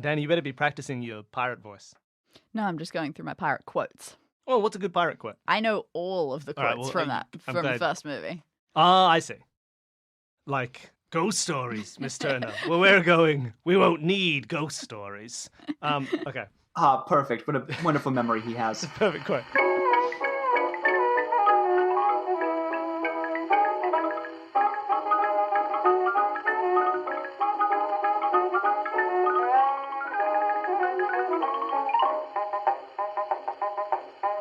Danny, you better be practicing your pirate voice. No, I'm just going through my pirate quotes. Oh, what's a good pirate quote? I know all of the quotes from the first movie. Ah, I see. Like ghost stories, Miss Turner. Where we're going, we won't need ghost stories. Okay. Perfect. What a wonderful memory he has. Perfect quote.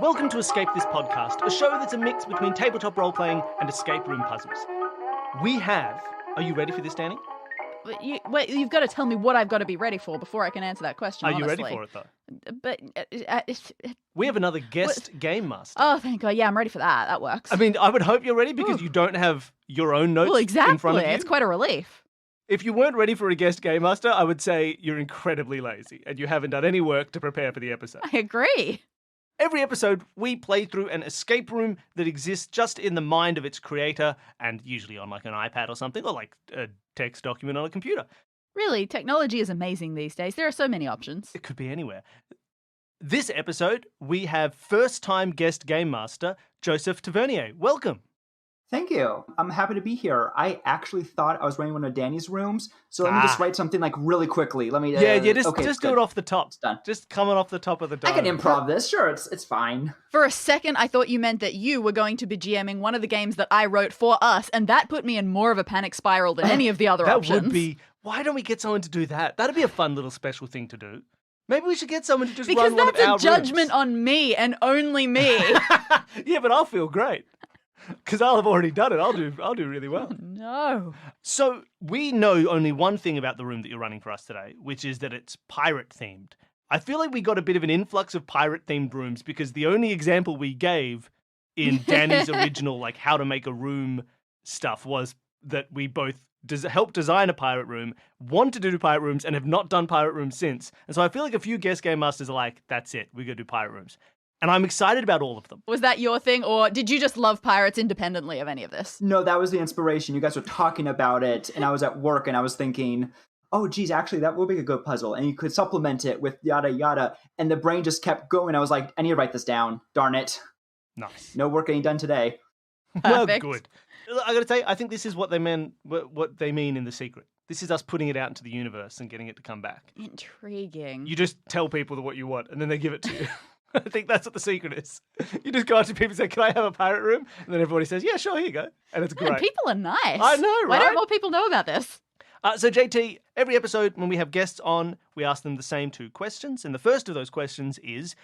Welcome to Escape This Podcast, a show that's a mix between tabletop role-playing and escape room puzzles. We have... Are you ready for this, Danny? You've got to tell me what I've got to be ready for before I can answer that question, Are honestly. you ready for it, though? But... We have another guest game master. Oh, thank God. Yeah, I'm ready for that. That works. I mean, I would hope you're ready because you don't have your own notes in front of you. It's quite a relief. If you weren't ready for a guest game master, I would say you're incredibly lazy and you haven't done any work to prepare for the episode. I agree. Every episode, we play through an escape room that exists just in the mind of its creator and usually on like an iPad or something, or like a text document on a computer. Really, technology is amazing these days. There are so many options. It could be anywhere. This episode, we have first-time guest game master, Joseph Tavernier. Welcome. Thank you. I'm happy to be here. I actually thought I was running one of Danny's rooms, so let me just write something like really quickly. Let me. Just do it off the top. It's done. Just coming off the top of the dome. I can improv this. Sure, it's fine. For a second, I thought you meant that you were going to be GMing one of the games that I wrote for us, and that put me in more of a panic spiral than any of the other options. That would be. Why don't we get someone to do that? That'd be a fun little special thing to do. Maybe we should get someone to just run one of our Because that's a judgment on me and only me. Yeah, but I'll feel great. Because I'll have already done it. I'll do really well. Oh, no. So we know only one thing about the room that you're running for us today, which is that it's pirate themed. I feel like we got a bit of an influx of pirate themed rooms because the only example we gave in Danny's original like how to make a room stuff was that we both helped design a pirate room, wanted to do pirate rooms, and have not done pirate rooms since. And so I feel like a few guest game masters are like, that's it, we're going to do pirate rooms. And I'm excited about all of them. Was that your thing, or did you just love pirates independently of any of this? No, that was the inspiration. You guys were talking about it, and I was at work, and I was thinking, oh, geez, actually, that would be a good puzzle. And you could supplement it with yada, yada. And the brain just kept going. I was like, I need to write this down. Darn it. Nice. No work getting done today. Well, good. I got to say, I think this is what they mean in The Secret. This is us putting it out into the universe and getting it to come back. Intriguing. You just tell people what you want, and then they give it to you. I think that's what The Secret is. You just go up to people and say, can I have a pirate room? And then everybody says, yeah, sure, here you go. And it's great. People are nice. I know, right? Why don't more people know about this? So JT, every episode when we have guests on, we ask them the same two questions. And the first of those questions is,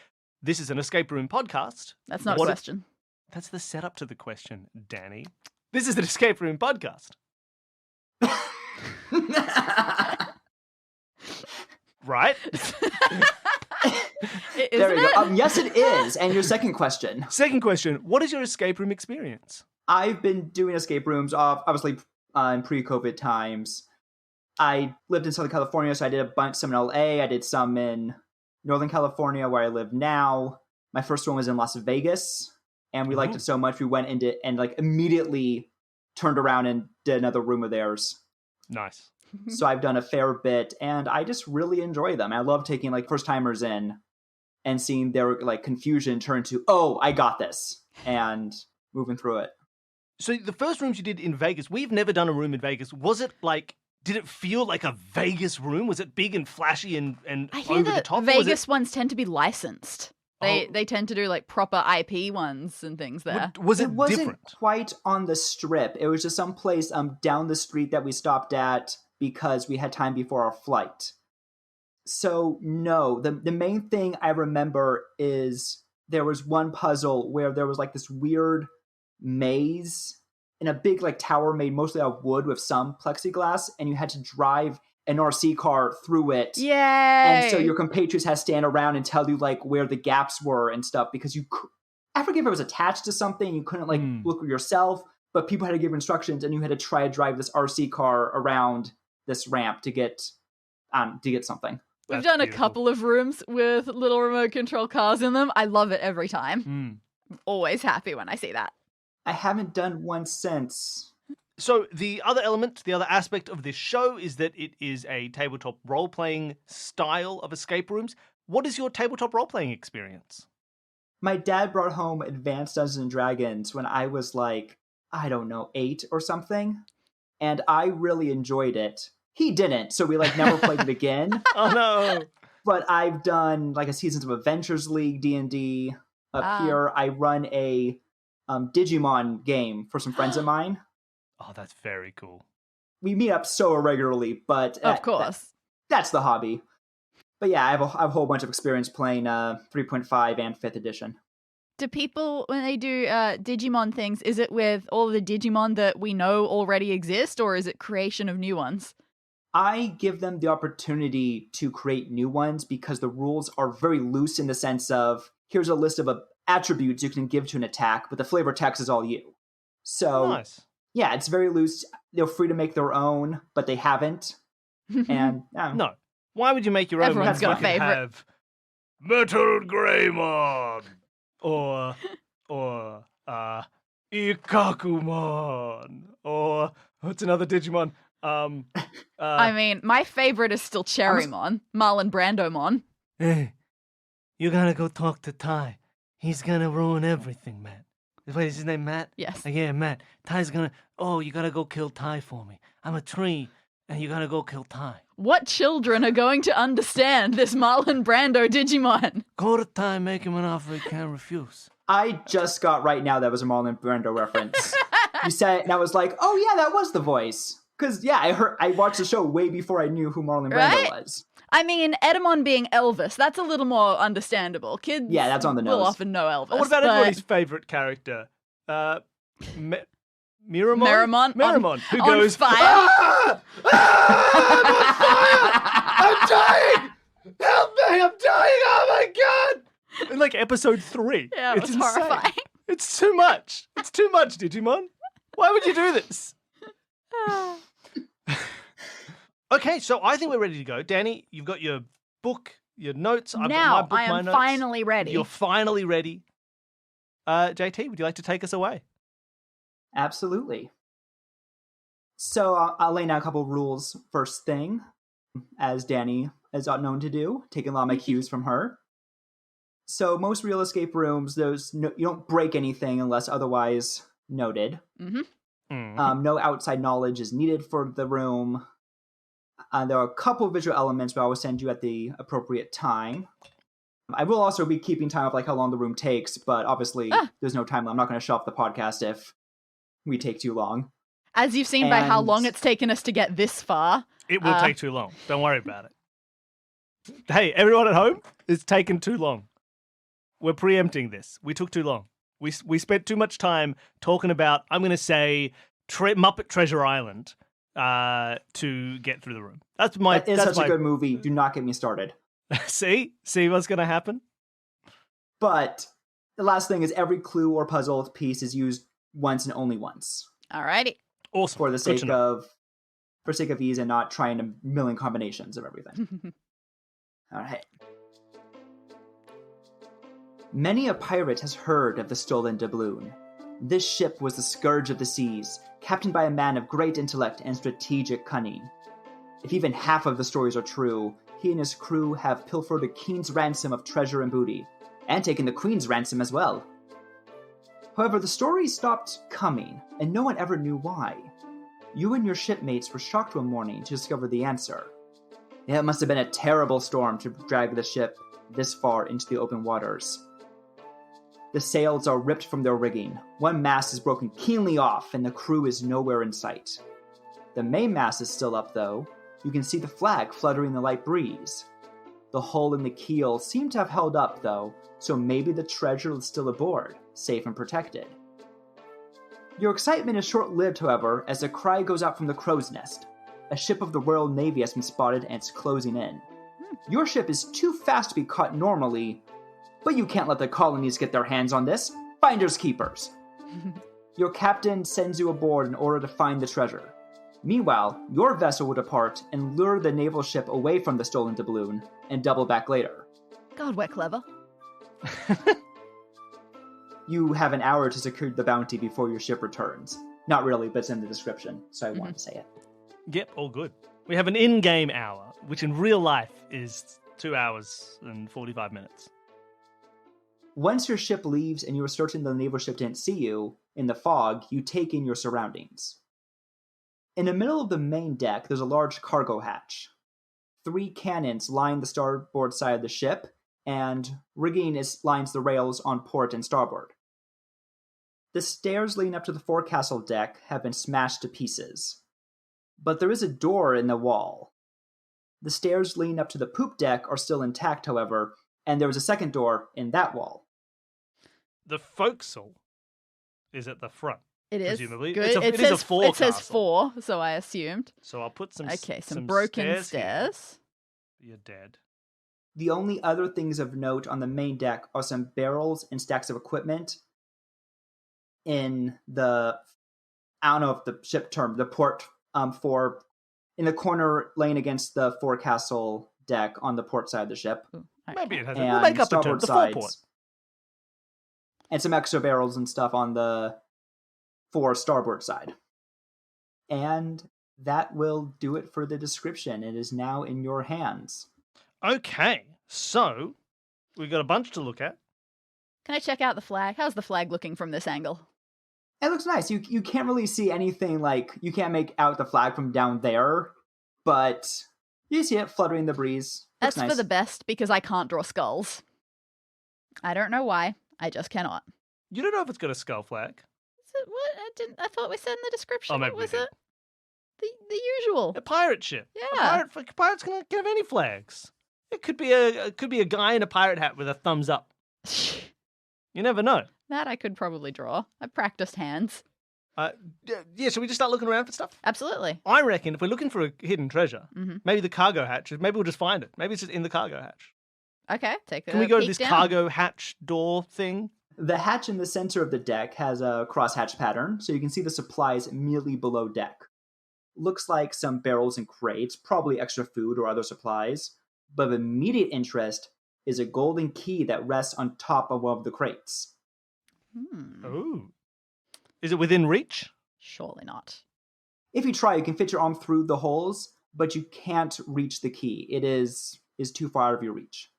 this is an escape room podcast. That's not a question. That's the setup to the question, Danny. This is an escape room podcast. Right? There we go. Yes, it is. And your second question. Second question. What is your escape room experience? I've been doing escape rooms, obviously, in pre-COVID times. I lived in Southern California, so I did some in LA. I did some in Northern California, where I live now. My first one was in Las Vegas, and we liked it so much we went into and like immediately turned around and did another room of theirs. Nice. So I've done a fair bit, and I just really enjoy them. I love taking like first timers in and seeing their like confusion turn to, oh, I got this, and moving through it. So the first rooms you did in Vegas, we've never done a room in Vegas. Was it like, did it feel like a Vegas room? Was it big and flashy and over the top? Vegas ones tend to be licensed. They tend to do like proper IP ones and things there. It wasn't different? Quite on the strip. It was just some place down the street that we stopped at because we had time before our flight. So no, the main thing I remember is there was one puzzle where there was like this weird maze in a big like tower made mostly out of wood with some plexiglass, and you had to drive an RC car through it. Yay! And so your compatriots had to stand around and tell you like where the gaps were and stuff, because I forget if it was attached to something, you couldn't like look yourself, but people had to give instructions, and you had to try to drive this RC car around this ramp to get something. We've done a couple of rooms with little remote control cars in them. I love it every time. I'm always happy when I see that. I haven't done one since. So the other element, the other aspect of this show is that it is a tabletop role-playing style of escape rooms. What is your tabletop role-playing experience? My dad brought home Advanced Dungeons and Dragons when I was like, I don't know, 8 or something. And I really enjoyed it. He didn't, so we never played it again. Oh no. But I've done a Seasons of Adventures League D&D up here. I run a Digimon game for some friends of mine. Oh, that's very cool. We meet up so irregularly, but Of course. That's the hobby. But yeah, I have a whole bunch of experience playing 3.5 and 5th edition. Do people, when they do Digimon things, is it with all of the Digimon that we know already exist, or is it creation of new ones? I give them the opportunity to create new ones because the rules are very loose in the sense of, here's a list of attributes you can give to an attack, but the flavor text is all you. So, nice. Yeah, it's very loose. They're free to make their own, but they haven't. And No. Why would you make your own? Everyone's got a favorite. Have Metal Greymon or Ikakumon or what's another Digimon? I mean, my favorite is still Cherrymon, Marlon Brandomon. Hey, you gotta go talk to Ty. He's gonna ruin everything, Matt. Wait, is his name Matt? Yes. Yeah, Matt. Ty's gonna... Oh, you gotta go kill Ty for me. I'm a tree, and you gotta go kill Ty. What children are going to understand this Marlon Brando Digimon? Go to Ty, make him an offer he can't refuse. I just got right now that was a Marlon Brando reference. You said it, and I was like, oh yeah, that was the voice. Because, yeah, I watched the show way before I knew who Marlon Brando was. I mean, Edamon being Elvis, that's a little more understandable. Kids that's on the nose. will often know Elvis. Oh, what about everybody's favorite character? Miramon? Miramon, who on goes, fire. Ah! Ah! I'm on fire! I'm dying! Help me! I'm dying! Oh my god! In episode 3. Yeah, it was insane. horrifying. It's too much. It's too much, Digimon. Why would you do this? Okay, so I think we're ready to go. Danny, you've got your book, your notes. I've got my book, I am my notes. finally ready. You're finally ready. JT, would you like to take us away? Absolutely. So I'll lay down a couple rules first thing, as Danny is known to do, taking a lot of my cues from her. So most real escape rooms, you don't break anything unless otherwise noted. No outside knowledge is needed for the room. There are a couple of visual elements, but I will send you at the appropriate time. I will also be keeping time of how long the room takes, but obviously there's no time. I'm not going to shelf the podcast if we take too long. As you've seen by how long it's taken us to get this far. It will take too long. Don't worry about it. Hey, everyone at home, it's taken too long. We're preempting this. We took too long. We spent too much time talking about, I'm going to say, Muppet Treasure Island to get through the room. That is such a good movie. Do not get me started. See what's going to happen? But the last thing is every clue or puzzle piece is used once and only once. Alrighty. Awesome. For sake of ease and not trying a million combinations of everything. All right. Many a pirate has heard of the stolen doubloon. This ship was the scourge of the seas, captained by a man of great intellect and strategic cunning. If even half of the stories are true, he and his crew have pilfered a king's ransom of treasure and booty, and taken the queen's ransom as well. However, the stories stopped coming, and no one ever knew why. You and your shipmates were shocked one morning to discover the answer. It must have been a terrible storm to drag the ship this far into the open waters. The sails are ripped from their rigging, one mast is broken keenly off, and the crew is nowhere in sight. The mainmast is still up, though. You can see the flag fluttering in the light breeze. The hull and the keel seem to have held up, though, so maybe the treasure is still aboard, safe and protected. Your excitement is short-lived, however, as a cry goes out from the crow's nest. A ship of the Royal Navy has been spotted and it's closing in. Your ship is too fast to be caught normally, but you can't let the colonies get their hands on this. Finders keepers. Your captain sends you aboard in order to find the treasure. Meanwhile, your vessel will depart and lure the naval ship away from the stolen doubloon and double back later. God, we're clever. You have an hour to secure the bounty before your ship returns. Not really, but it's in the description, so I wanted to say it. Yep, all good. We have an in-game hour, which in real life is 2 hours and 45 minutes. Once your ship leaves and you are certain the naval ship didn't see you, in the fog, you take in your surroundings. In the middle of the main deck, there's a large cargo hatch. 3 cannons line the starboard side of the ship, and rigging lines the rails on port and starboard. The stairs leading up to the forecastle deck have been smashed to pieces. But there is a door in the wall. The stairs leading up to the poop deck are still intact, however, and there was a second door in that wall. The forecastle is at the front. It is. Presumably. Good. It is a forecastle. It says 4, so I assumed. So I'll put some some broken stairs. You're dead. The only other things of note on the main deck are some barrels and stacks of equipment in the, I don't know if the ship term, the port in the corner laying against the forecastle deck on the port side of the ship. Ooh, Maybe it has. And We'll make up the term. starboard The sides. foreport. And some extra barrels and stuff on the starboard side. And that will do it for the description. It is now in your hands. Okay, so we've got a bunch to look at. Can I check out the flag? How's the flag looking from this angle? It looks nice. You can't really see anything, like, you can't make out the flag from down there, but you see it fluttering in the breeze. Looks That's nice. for the best because I can't draw skulls. I don't know why. I just cannot. You don't know if it's got a skull flag. Is it, what? I thought we said in the description. Oh, maybe what we was did. it? The usual. A pirate ship. Yeah. A pirate's can have any flags. It could be a guy in a pirate hat with a thumbs up. You never know. That I could probably draw. I've practiced hands. Yeah, should we just start looking around for stuff? Absolutely. I reckon if we're looking for a hidden treasure, Mhm. maybe the cargo hatch, maybe we'll just find it. Maybe it's just in the cargo hatch. Okay, take a Can we go to peek this down. cargo hatch door thing? The hatch in the center of the deck has a crosshatch pattern, so you can see the supplies immediately below deck. Looks like some barrels and crates, probably extra food or other supplies, but of immediate interest is a golden key that rests on top of one of the crates. Oh. Is it within reach? Surely not. If you try, you can fit your arm through the holes, but you can't reach the key. It is too far out of your reach.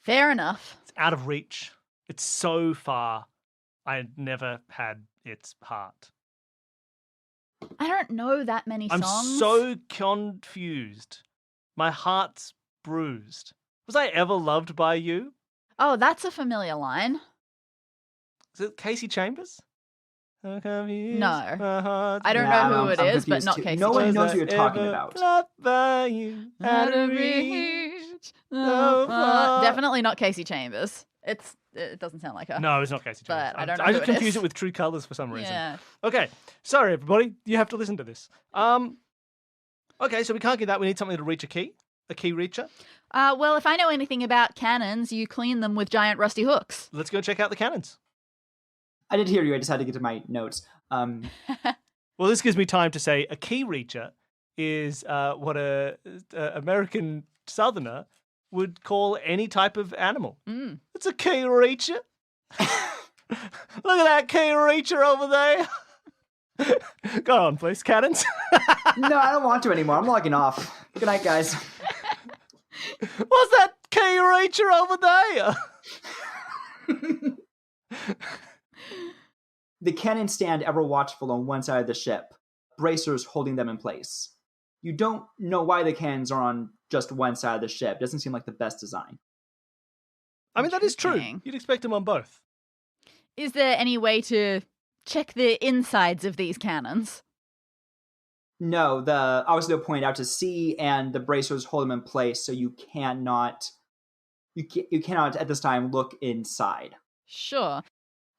Fair enough. It's out of reach. It's so far. I never had its heart. I don't know that many I'm songs. so confused. My heart's bruised. Was I ever loved by you? Oh, that's a familiar line. Is it Casey Chambers? So confused, No. my heart's I don't Nah, know who it I'm is, but confused not too. Casey No one Chambers. knows what you're talking ever about. loved by you, out of reach. so far. Definitely not Casey Chambers. It doesn't sound like her. No, it's not Casey Chambers. But I don't know I who just it confuse is. it with True Colors for some reason. Yeah. Okay, sorry everybody. You have to listen to this. Okay, so we can't get that. We need something to reach a key reacher. Well, if I know anything about cannons, you clean them with giant rusty hooks. Let's go check out the cannons. I did hear you. I just had to get to my notes. Well, this gives me time to say a key reacher is what a American Southerner would call any type of animal. Mm. It's a key reacher. Look at that key reacher over there. Go on, please, cannons. No, I don't want to anymore. I'm logging off. Good night, guys. What's that key reacher over there? The cannons stand ever watchful on one side of the ship, bracers holding them in place. You don't know why the cannons are on just one side of the ship. Doesn't seem like the best design. I mean, that is true. Interesting. You'd expect them on both. Is there any way to check the insides of these cannons? No, obviously they'll point out to sea, and the bracers hold them in place, so you cannot at this time look inside. Sure.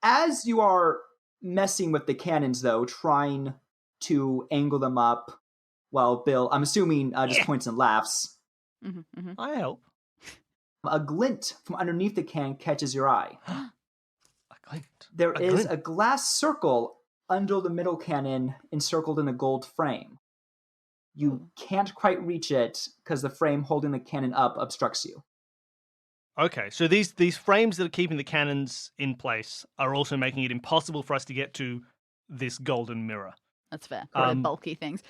As you are messing with the cannons, though, trying to angle them up, well, Bill, I'm assuming just points and laughs. Mm-hmm, mm-hmm. I help. A glint from underneath the cannon catches your eye. A glint. There A is glint. a glass circle under the middle cannon encircled in a gold frame. You can't quite reach it because the frame holding the cannon up obstructs you. Okay, so these frames that are keeping the cannons in place are also making it impossible for us to get to this golden mirror. That's fair. They're bulky things.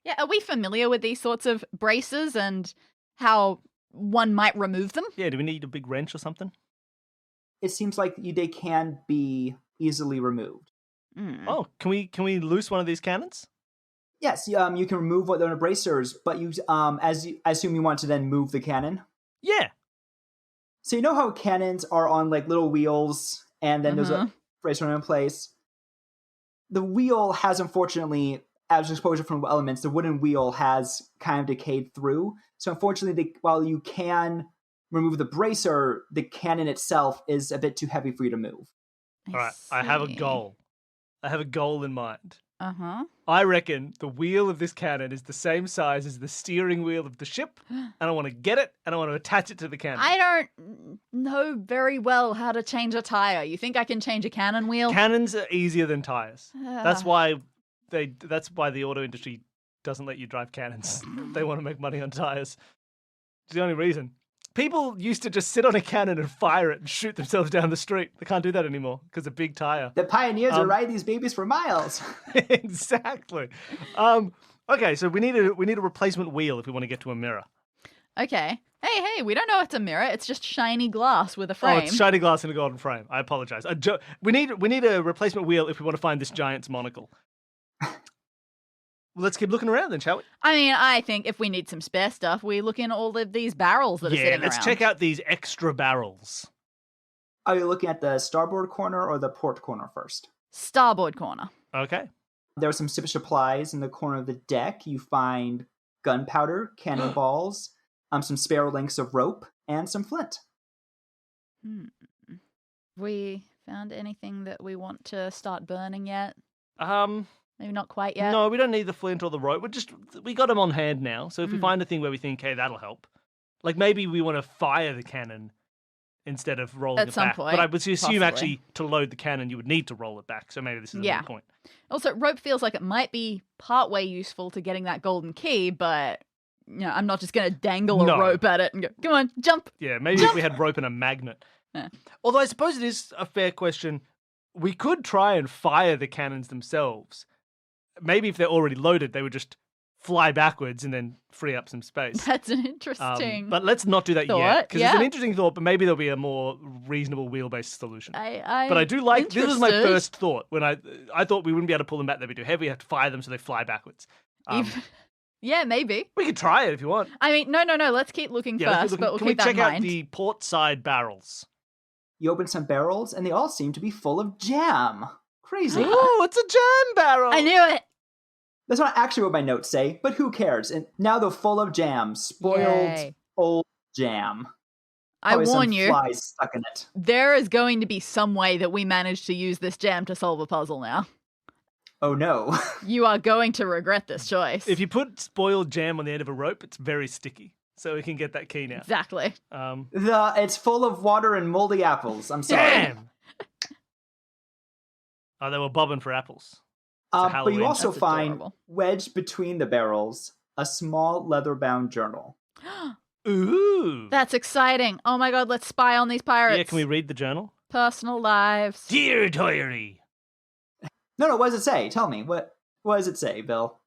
Yeah, are we familiar with these sorts of braces and how one might remove them? Yeah, do we need a big wrench or something? It seems like they can be easily removed. Oh, can we loose one of these cannons? Yes, you can remove one of the bracers, but I assume you want to then move the cannon. Yeah. So you know how cannons are on like little wheels, and then there's a bracer in place. The wheel has, unfortunately, as exposure from elements, the wooden wheel has kind of decayed through. So unfortunately, while you can remove the bracer, the cannon itself is a bit too heavy for you to move. All right, I have a goal. I have a goal in mind. Uh-huh. I reckon the wheel of this cannon is the same size as the steering wheel of the ship, and I want to get it, and I want to attach it to the cannon. I don't know very well how to change a tire. You think I can change a cannon wheel? Cannons are easier than tires. That's why the auto industry doesn't let you drive cannons. They want to make money on tires. It's the only reason. People used to just sit on a cannon and fire it and shoot themselves down the street. They can't do that anymore because of big tire. The pioneers are riding these babies for miles. Exactly. Okay, so we need a replacement wheel if we want to get to a mirror. Okay. Hey, we don't know it's a mirror. It's just shiny glass with a frame. Oh, it's shiny glass in a golden frame. I apologize. We need a replacement wheel if we want to find this giant's monocle. Well, let's keep looking around then, shall we? I mean, I think if we need some spare stuff, we look in all of these barrels that are sitting around. Yeah, let's check out these extra barrels. Are you looking at the starboard corner or the port corner first? Starboard corner. Okay. There are some supplies in the corner of the deck. You find gunpowder, cannonballs, some spare lengths of rope, and some flint. We found anything that we want to start burning yet? Maybe not quite yet. No, we don't need the flint or the rope. We got them on hand now. So if we find a thing where we think, hey, that'll help. Like maybe we want to fire the cannon instead of rolling it back. At some point. But I would assume actually to load the cannon you would need to roll it back. So maybe this is a good point. Also, rope feels like it might be partway useful to getting that golden key, but I'm not just going to dangle a rope at it and go, come on, jump. Yeah, maybe if we had rope and a magnet. Although I suppose it is a fair question. We could try and fire the cannons themselves. Maybe if they're already loaded, they would just fly backwards and then free up some space. That's an interesting but let's not do that thought. yet, because it's an interesting thought, but maybe there'll be a more reasonable wheel-based solution. But I do like, this was my first thought, when I thought we wouldn't be able to pull them back, they'd be too heavy, we have to fire them so they fly backwards. Yeah, maybe. We could try it if you want. I mean, no, let's keep looking first, but we'll keep that in mind. Can we check out the port side barrels? You open some barrels, and they all seem to be full of jam. Crazy. Oh, it's a jam barrel! I knew it! That's not actually what my notes say, but who cares? And now they're full of jam. Spoiled old jam. Probably I warn some you, flies stuck in it. There is going to be some way that we manage to use this jam to solve a puzzle now. Oh no. You are going to regret this choice. If you put spoiled jam on the end of a rope, it's very sticky. So we can get that key now. Exactly. It's full of water and moldy apples. I'm sorry. Damn! Oh, they were bobbing for apples. But you also find, wedged between the barrels, a small leather-bound journal. Ooh! That's exciting. Oh my god, let's spy on these pirates. Yeah, can we read the journal? Personal lives. Dear diary. No, what does it say? Tell me. What does it say, Bill?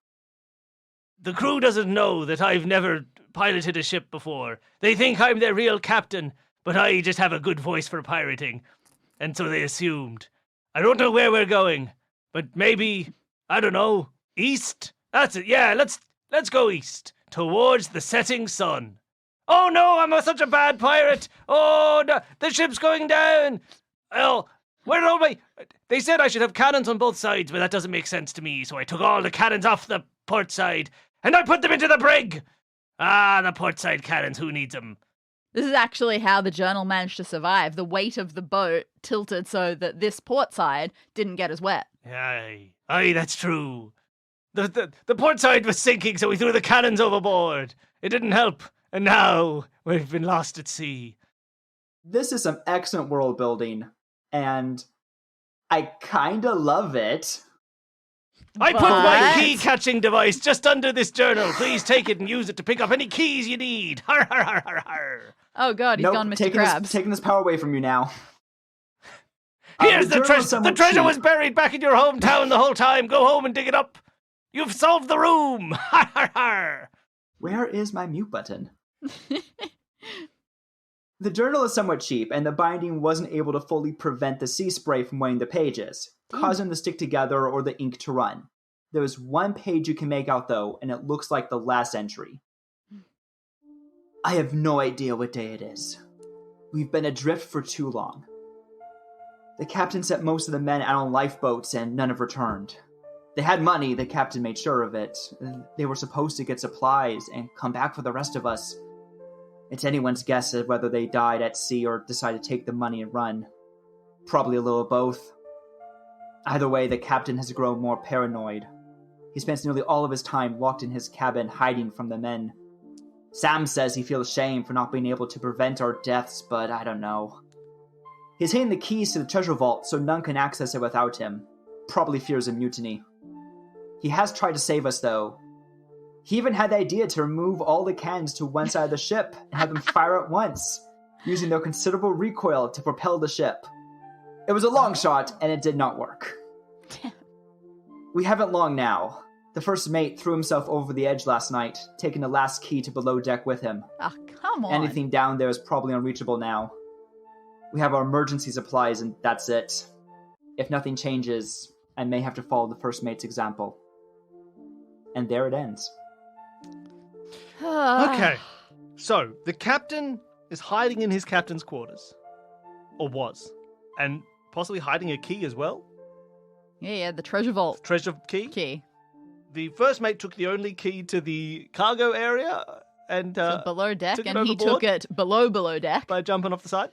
The crew doesn't know that I've never piloted a ship before. They think I'm their real captain, but I just have a good voice for pirating. And so they assumed. I don't know where we're going, but maybe, I don't know, east? That's it, yeah, let's go east, towards the setting sun. Oh no, I'm such a bad pirate! Oh no, the ship's going down! Well, where are all my... They said I should have cannons on both sides, but that doesn't make sense to me, so I took all the cannons off the port side, and I put them into the brig! Ah, the port side cannons, who needs them? This is actually how the journal managed to survive. The weight of the boat tilted so that this port side didn't get as wet. Aye, that's true. The port side was sinking, so we threw the cannons overboard. It didn't help, and now we've been lost at sea. This is some excellent world building, and I kinda love it. I put my key-catching device just under this journal. Please take it and use it to pick up any keys you need. Har, har, har, har, har. Oh god, he's gone Mr. Krabs. Taking this power away from you now. Here's the journal treasure. is The somewhat treasure cheap. was buried back in your hometown the whole time. Go home and dig it up. You've solved the room. Ha ha ha. Where is my mute button? The journal is somewhat cheap, and the binding wasn't able to fully prevent the sea spray from weighing the pages, causing them to stick together or the ink to run. There was one page you can make out, though, and it looks like the last entry. I have no idea what day it is. We've been adrift for too long. The captain sent most of the men out on lifeboats, and none have returned. They had money, the captain made sure of it. They were supposed to get supplies and come back for the rest of us. It's anyone's guess at whether they died at sea or decided to take the money and run. Probably a little of both. Either way, the captain has grown more paranoid. He spends nearly all of his time locked in his cabin hiding from the men. Sam says he feels shame for not being able to prevent our deaths, but I don't know. He's hidden the keys to the treasure vault so none can access it without him. Probably fears a mutiny. He has tried to save us, though. He even had the idea to remove all the cannons to one side of the ship and have them fire at once, using their considerable recoil to propel the ship. It was a long shot, and it did not work. We haven't long now. The first mate threw himself over the edge last night, taking the last key to below deck with him. Oh, come on. Anything down there is probably unreachable now. We have our emergency supplies, and that's it. If nothing changes, I may have to follow the first mate's example. And there it ends. Okay. So, the captain is hiding in his captain's quarters. Or was. And possibly hiding a key as well. Yeah, the treasure vault Treasure key. key. The first mate took the only key to the cargo area and So below deck, took it and he overboard took it below deck. by jumping off the side.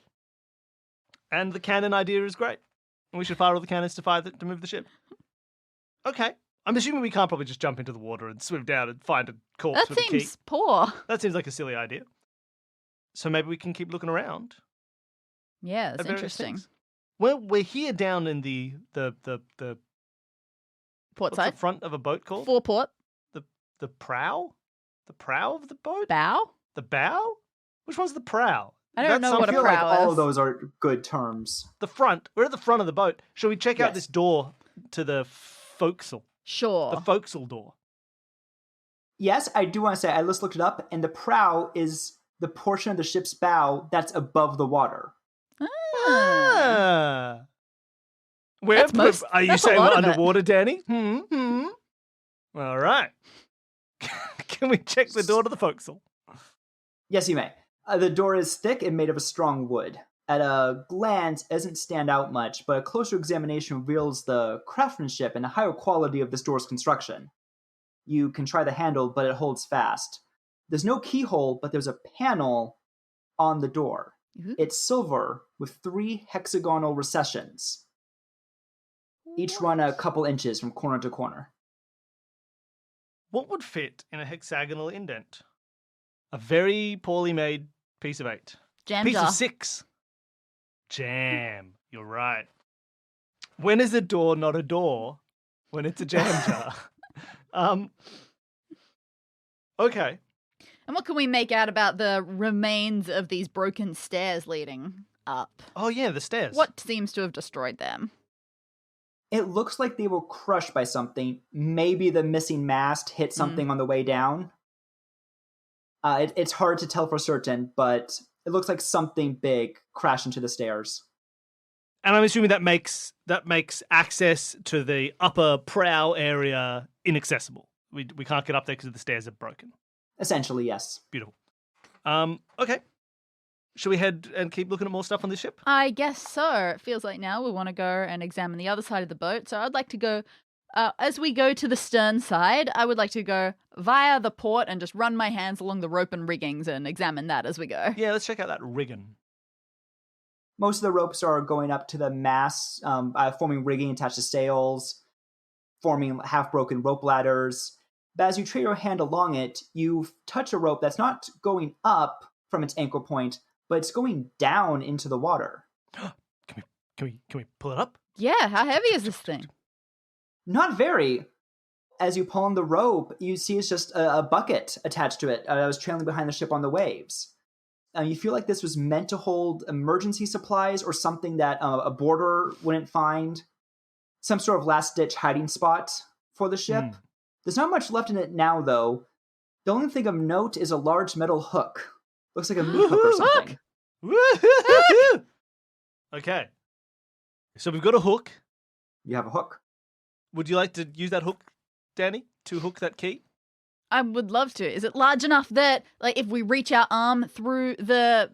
And the cannon idea is great. And we should fire all the cannons to move the ship. Okay. I'm assuming we can't probably just jump into the water and swim down and find a corpse That with a key. seems poor. That seems like a silly idea. So maybe we can keep looking around. Yeah, at that's various interesting. things. Well, we're here down in the Port what's side. the front of a boat called? Foreport. The prow? The prow of the boat? Bow? The bow? Which one's the prow? I don't know I what a feel like prow all is. of those are good terms. The front. We're at the front of the boat. Shall we check out Yes. this door to the forecastle? Sure. The forecastle door. Yes, I do want to say, I just looked it up, and the prow is the portion of the ship's bow that's above the water. Ah. That's most- Are you that's a saying we're lot of it. underwater, Danny? All right. Can we check the door to the forecastle? Yes, you may. The door is thick and made of a strong wood. At a glance, it doesn't stand out much, but a closer examination reveals the craftsmanship and the higher quality of this door's construction. You can try the handle, but it holds fast. There's no keyhole, but there's a panel on the door. Ooh. It's silver with 3 hexagonal recessions, each run a couple inches from corner to corner. What would fit in a hexagonal indent? A very poorly made piece of 8. Jam Piece jar. of 6. Jam. You're right. When is a door not a door? When it's a jam jar. Okay. And what can we make out about the remains of these broken stairs leading up? Oh yeah, the stairs. What seems to have destroyed them? It looks like they were crushed by something. Maybe the missing mast hit something on the way down. It's hard to tell for certain, but it looks like something big crashed into the stairs. And I'm assuming that makes access to the upper prow area inaccessible. We can't get up there because the stairs are broken. Essentially, yes. Beautiful. Okay. Should we head and keep looking at more stuff on this ship? I guess so. It feels like now we want to go and examine the other side of the boat. So I'd like to go, as we go to the stern side, I would like to go via the port and just run my hands along the rope and riggings and examine that as we go. Yeah, let's check out that rigging. Most of the ropes are going up to the masts, forming rigging attached to sails, forming half-broken rope ladders. But as you trail your hand along it, you touch a rope that's not going up from its anchor point, but it's going down into the water. Can we pull it up? Yeah, how heavy is this thing? Not very. As you pull on the rope, you see it's just a bucket attached to it. I was trailing behind the ship on the waves. You feel like this was meant to hold emergency supplies or something that a boarder wouldn't find. Some sort of last-ditch hiding spot for the ship. There's not much left in it now, though. The only thing of note is a large metal hook. Looks like a meat hook or something. Woo-hoo-hoo! Okay. So we've got a hook. You have a hook. Would you like to use that hook, Danny, to hook that key? I would love to. Is it large enough that, like, if we reach our arm through the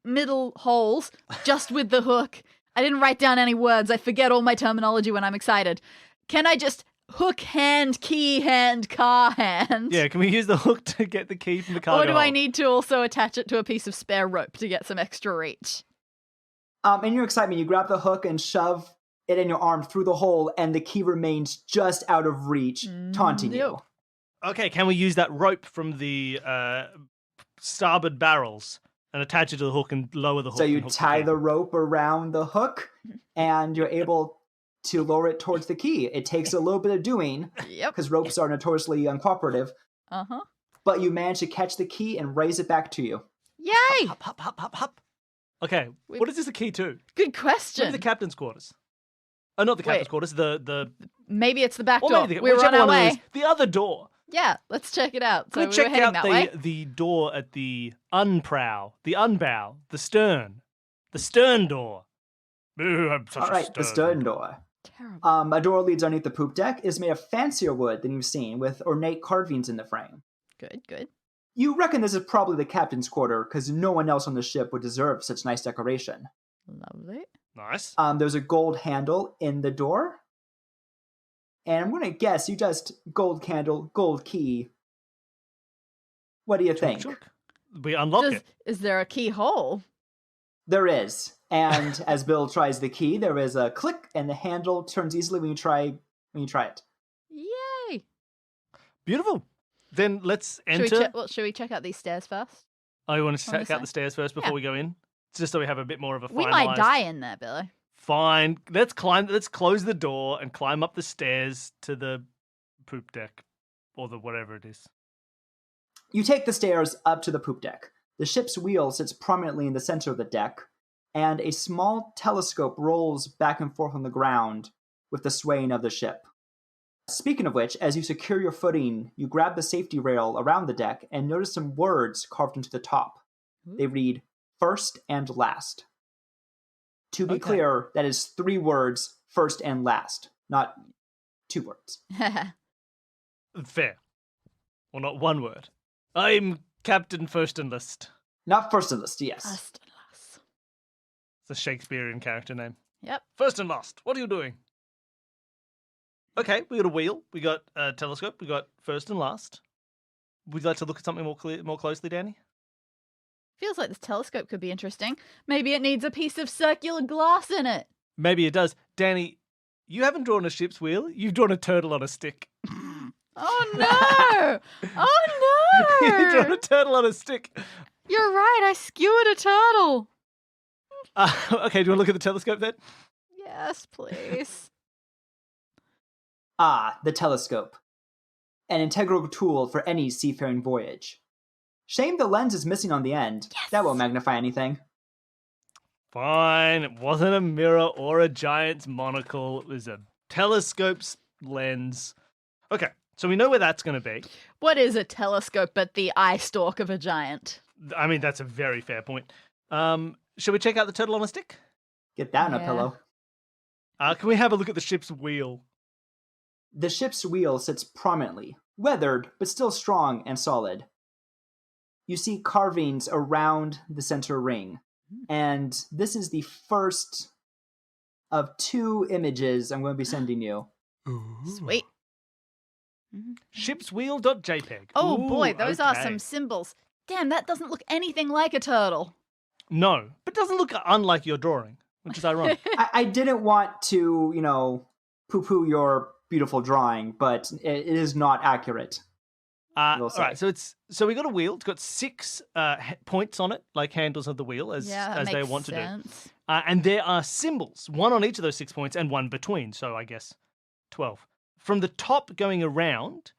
middle holes just with the hook? I didn't write down any words. I forget all my terminology when I'm excited. Can I just hook hand, key hand, car hand? Yeah, can we use the hook to get the key from the cargo Or do I hold? need to also attach it to a piece of spare rope to get some extra reach? In your excitement, you grab the hook and shove it in your arm through the hole, and the key remains just out of reach, taunting you. Okay, can we use that rope from the starboard barrels and attach it to the hook and lower the hook? So you and hook tie key? the rope around the hook, and you're able to lower it towards the key. It takes a little bit of doing, Yep. because ropes are notoriously uncooperative, Uh-huh. but you manage to catch the key and raise it back to you. Yay! Hop, hop, hop, hop, hop. Okay, what is this a key to? Good question. Maybe the captain's quarters. Oh, not the captain's Wait. quarters. The Maybe it's the back or door. maybe We're on whichever our one way. of those. The other door. Yeah, let's check it out. Can So we we were check heading out that way. the door at the unprow, the unbow, the stern door? Ooh, I'm such All a right, the stern door. Terrible. A door leads underneath the poop deck. Is made of fancier wood than you've seen, with ornate carvings in the frame. Good, good. You reckon this is probably the captain's quarter, because no one else on the ship would deserve such nice decoration. Lovely. Nice. There's a gold handle in the door. And I'm going to guess you just gold candle, gold key. What do you think? Chook. We unlock it. Is there a keyhole? There is. And as Bill tries the key, there is a click and the handle turns easily when you try it. Yay! Beautiful. Then let's Should enter. should we check out these stairs first? Oh, you want to on check this out side? the stairs first before Yeah. we go in? Just so we have a bit more of a We finalized... might die in there, Billy. Fine. Let's close the door and climb up the stairs to the poop deck. Or the whatever it is. You take the stairs up to the poop deck. The ship's wheel sits prominently in the center of the deck, and a small telescope rolls back and forth on the ground with the swaying of the ship. Speaking of which, as you secure your footing, you grab the safety rail around the deck and notice some words carved into the top. They read, first and last. To be clear, that is 3 words, first and last, not 2 words. Fair. Well, not 1 word. I'm Captain First Enlist. Not first and last, yes. Last and last. It's a Shakespearean character name. Yep. First and last. What are you doing? Okay, we got a wheel. We got a telescope. We got first and last. Would you like to look at something more closely, Danny? Feels like this telescope could be interesting. Maybe it needs a piece of circular glass in it. Maybe it does. Danny, you haven't drawn a ship's wheel. You've drawn a turtle on a stick. Oh no! Oh You've drawn no! a turtle on a stick. You're right, I skewered a turtle. Okay, do you want to look at the telescope then? Yes, please. The telescope. An integral tool for any seafaring voyage. Shame the lens is missing on the end. Yes. That won't magnify anything. Fine. It wasn't a mirror or a giant's monocle. It was a telescope's lens. Okay, so we know where that's going to be. What is a telescope but the eye stalk of a giant? I mean, that's a very fair point. Shall we check out the turtle on a stick? Get that on a Yeah. pillow. Can we have a look at the ship's wheel? The ship's wheel sits prominently, weathered but still strong and solid. You see carvings around the center ring, and this is the first of 2 images I'm going to be sending you. Sweet. Shipswheel.jpg. Oh boy, Ooh, those are okay. some symbols. Damn, that doesn't look anything like a turtle. No, but doesn't look unlike your drawing, which is ironic. I didn't want to, poo-poo your beautiful drawing, but it is not accurate. All We'll say. right, so we got a wheel. It's got 6 points on it, like handles of the wheel, as they want to do. And there are symbols, 1 on each of those 6 points and 1 between. So I guess 12. From the top going around,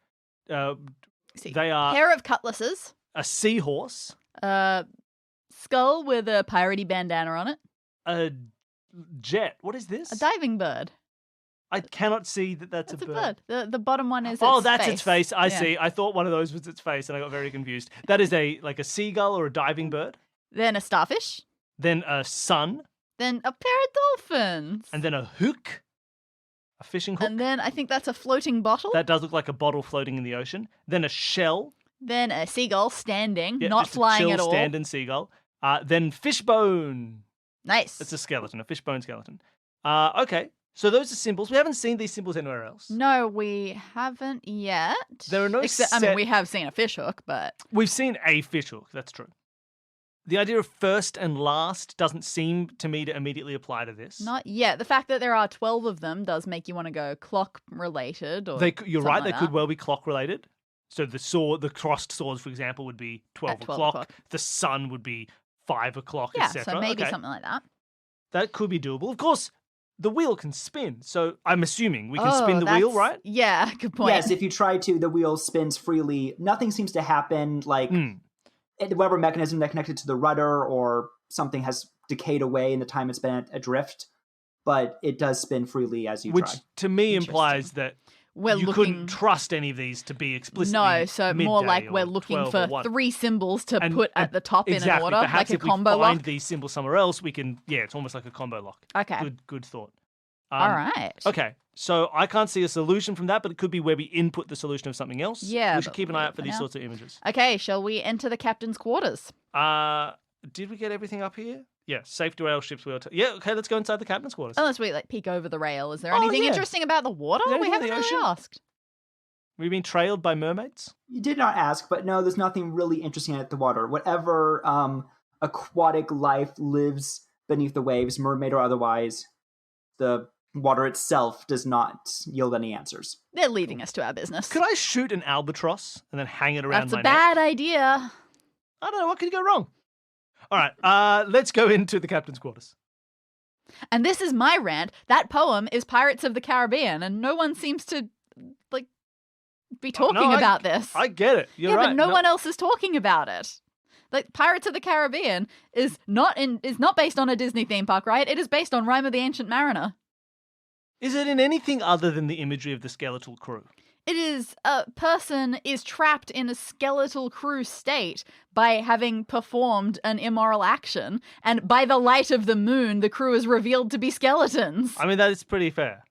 See, they are pair of cutlasses, a seahorse. skull with a piratey bandana on it. A jet. What is this? A diving bird. I cannot see that that's That's a bird. The bottom one is Oh, its that's face. its face. I Yeah. see. I thought one of those was its face, and I got very confused. That is like a seagull or a diving bird. Then a starfish. Then a sun. Then a pair of dolphins. And then a hook. A fishing hook. And then I think that's a floating bottle. That does look like a bottle floating in the ocean. Then a shell. Then a seagull standing, Yeah, not just flying a chill at all. standing seagull. Then fishbone. Nice. It's a skeleton, a fishbone skeleton. Okay. So those are symbols. We haven't seen these symbols anywhere else. No, we haven't yet. There are no I mean, we have seen a fish hook, but We've seen a fish hook. That's true. The idea of first and last doesn't seem to me to immediately apply to this. not yet. The fact that there are 12 of them does make you want to go clock related. Or You're something right. like They could that. well be clock related. So the crossed swords, for example, would be 12 At 12 o'clock. o'clock. The sun would be 5 o'clock, Yeah, etc. so maybe Okay. something like that. That could be doable. Of course, the wheel can spin. So I'm assuming we can spin the wheel, that's- right? Yeah, good point. Yes, if you try to, the wheel spins freely. Nothing seems to happen. Like whatever mechanism that connected to the rudder or something has decayed away in the time it's been adrift, but it does spin freely as you Which try. to me Interesting. implies that We're you looking... couldn't trust any of these to be explicitly No, so more midday like or we're looking 12 for or 1. 3 symbols to And- put at the top exactly. in an order, Perhaps like a if combo we find lock. these symbols somewhere else, we can. Yeah, it's almost like a combo lock. Okay. Good thought. All right. Okay, so I can't see a solution from that, but it could be where we input the solution of something else. Yeah, we should but keep an eye out for for these now. sorts of images. Okay, shall we enter the captain's quarters? Did we get everything up here? Yeah, safe to rail ships. Yeah, okay, let's go inside the captain's quarters. Unless we peek over the rail. Is there Oh, anything yeah. interesting about the water? Is there We anything haven't in the really ocean? asked. We've been trailed by mermaids. You did not ask, but no, there's nothing really interesting at the water. Whatever aquatic life lives beneath the waves, mermaid or otherwise, the water itself does not yield any answers. They're leaving us to our business. Could I shoot an albatross and then hang it around That's my a neck? bad idea. I don't know. What could go wrong? All right, let's go into the captain's quarters. And this is my rant. That poem is Pirates of the Caribbean, and no one seems to be talking about this. I get it. You're yeah, right. but no one else is talking about it. Like Pirates of the Caribbean is not based on a Disney theme park, right? It is based on Rhyme of the Ancient Mariner. Is it in anything other than the imagery of the skeletal crew? It is a person is trapped in a skeletal crew state by having performed an immoral action, and by the light of the moon, the crew is revealed to be skeletons. I mean, that is pretty fair.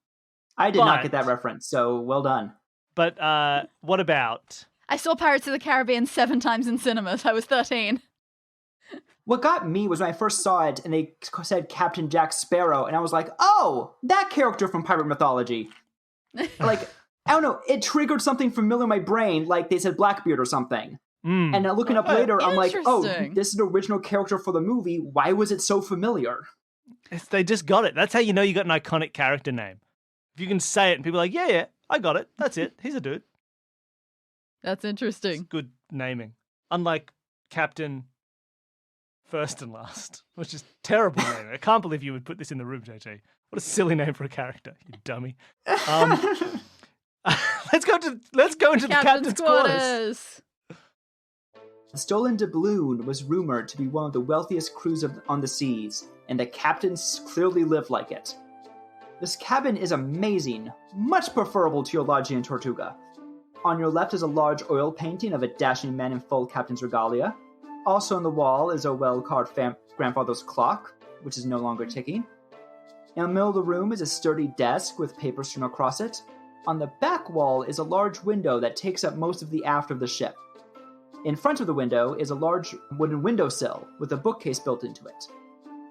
I did not But- get that reference, so well done. But what about... I saw Pirates of the Caribbean 7 times in cinemas. I was 13. What got me was when I first saw it and they said Captain Jack Sparrow, and I was like, oh, that character from pirate mythology. Like, I don't know, it triggered something familiar in my brain, like they said Blackbeard or something. Mm. And then looking up later, I'm like, oh, Interesting. this is the original character for the movie. Why was it so familiar? They just got it. That's how you know you got an iconic character name. If you can say it and people are like, yeah, I got it. That's it. He's a dude. That's It's interesting. good naming. Unlike Captain First and Last, which is terrible naming. I can't believe you would put this in the room, JT. What a silly name for a character, you dummy. Let's go into the captain's quarters. The stolen doubloon was rumored to be one of the wealthiest crews on the seas, and the captains clearly lived like it. This cabin is amazing, much preferable to your lodging in Tortuga. On your left is a large oil painting of a dashing man in full captain's regalia. Also on the wall is a well-carved grandfather's clock, which is no longer ticking. In the middle of the room is a sturdy desk with papers strewn across it. On the back wall is a large window that takes up most of the aft of the ship. In front of the window is a large wooden windowsill with a bookcase built into it.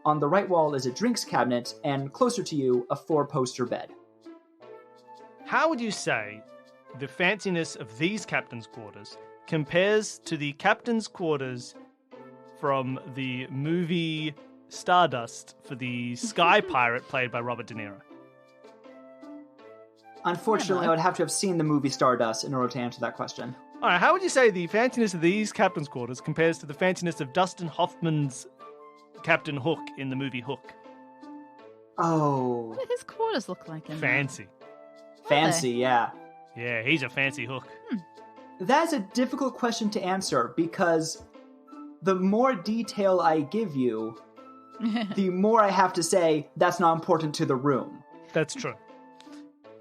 On the right wall is a drinks cabinet, and closer to you, a 4-poster bed. How would you say the fanciness of these captain's quarters compares to the captain's quarters from the movie Stardust for the Sky Pirate played by Robert De Niro? Unfortunately, I would have to have seen the movie Stardust in order to answer that question. All right, how would you say the fanciness of these captain's quarters compares to the fanciness of Dustin Hoffman's Captain Hook in the movie Hook? Oh, What do his quarters look like in that? Fancy. fancy, yeah. Yeah, he's a fancy hook. That is a difficult question to answer because the more detail I give you, the more I have to say that's not important to the room. That's true.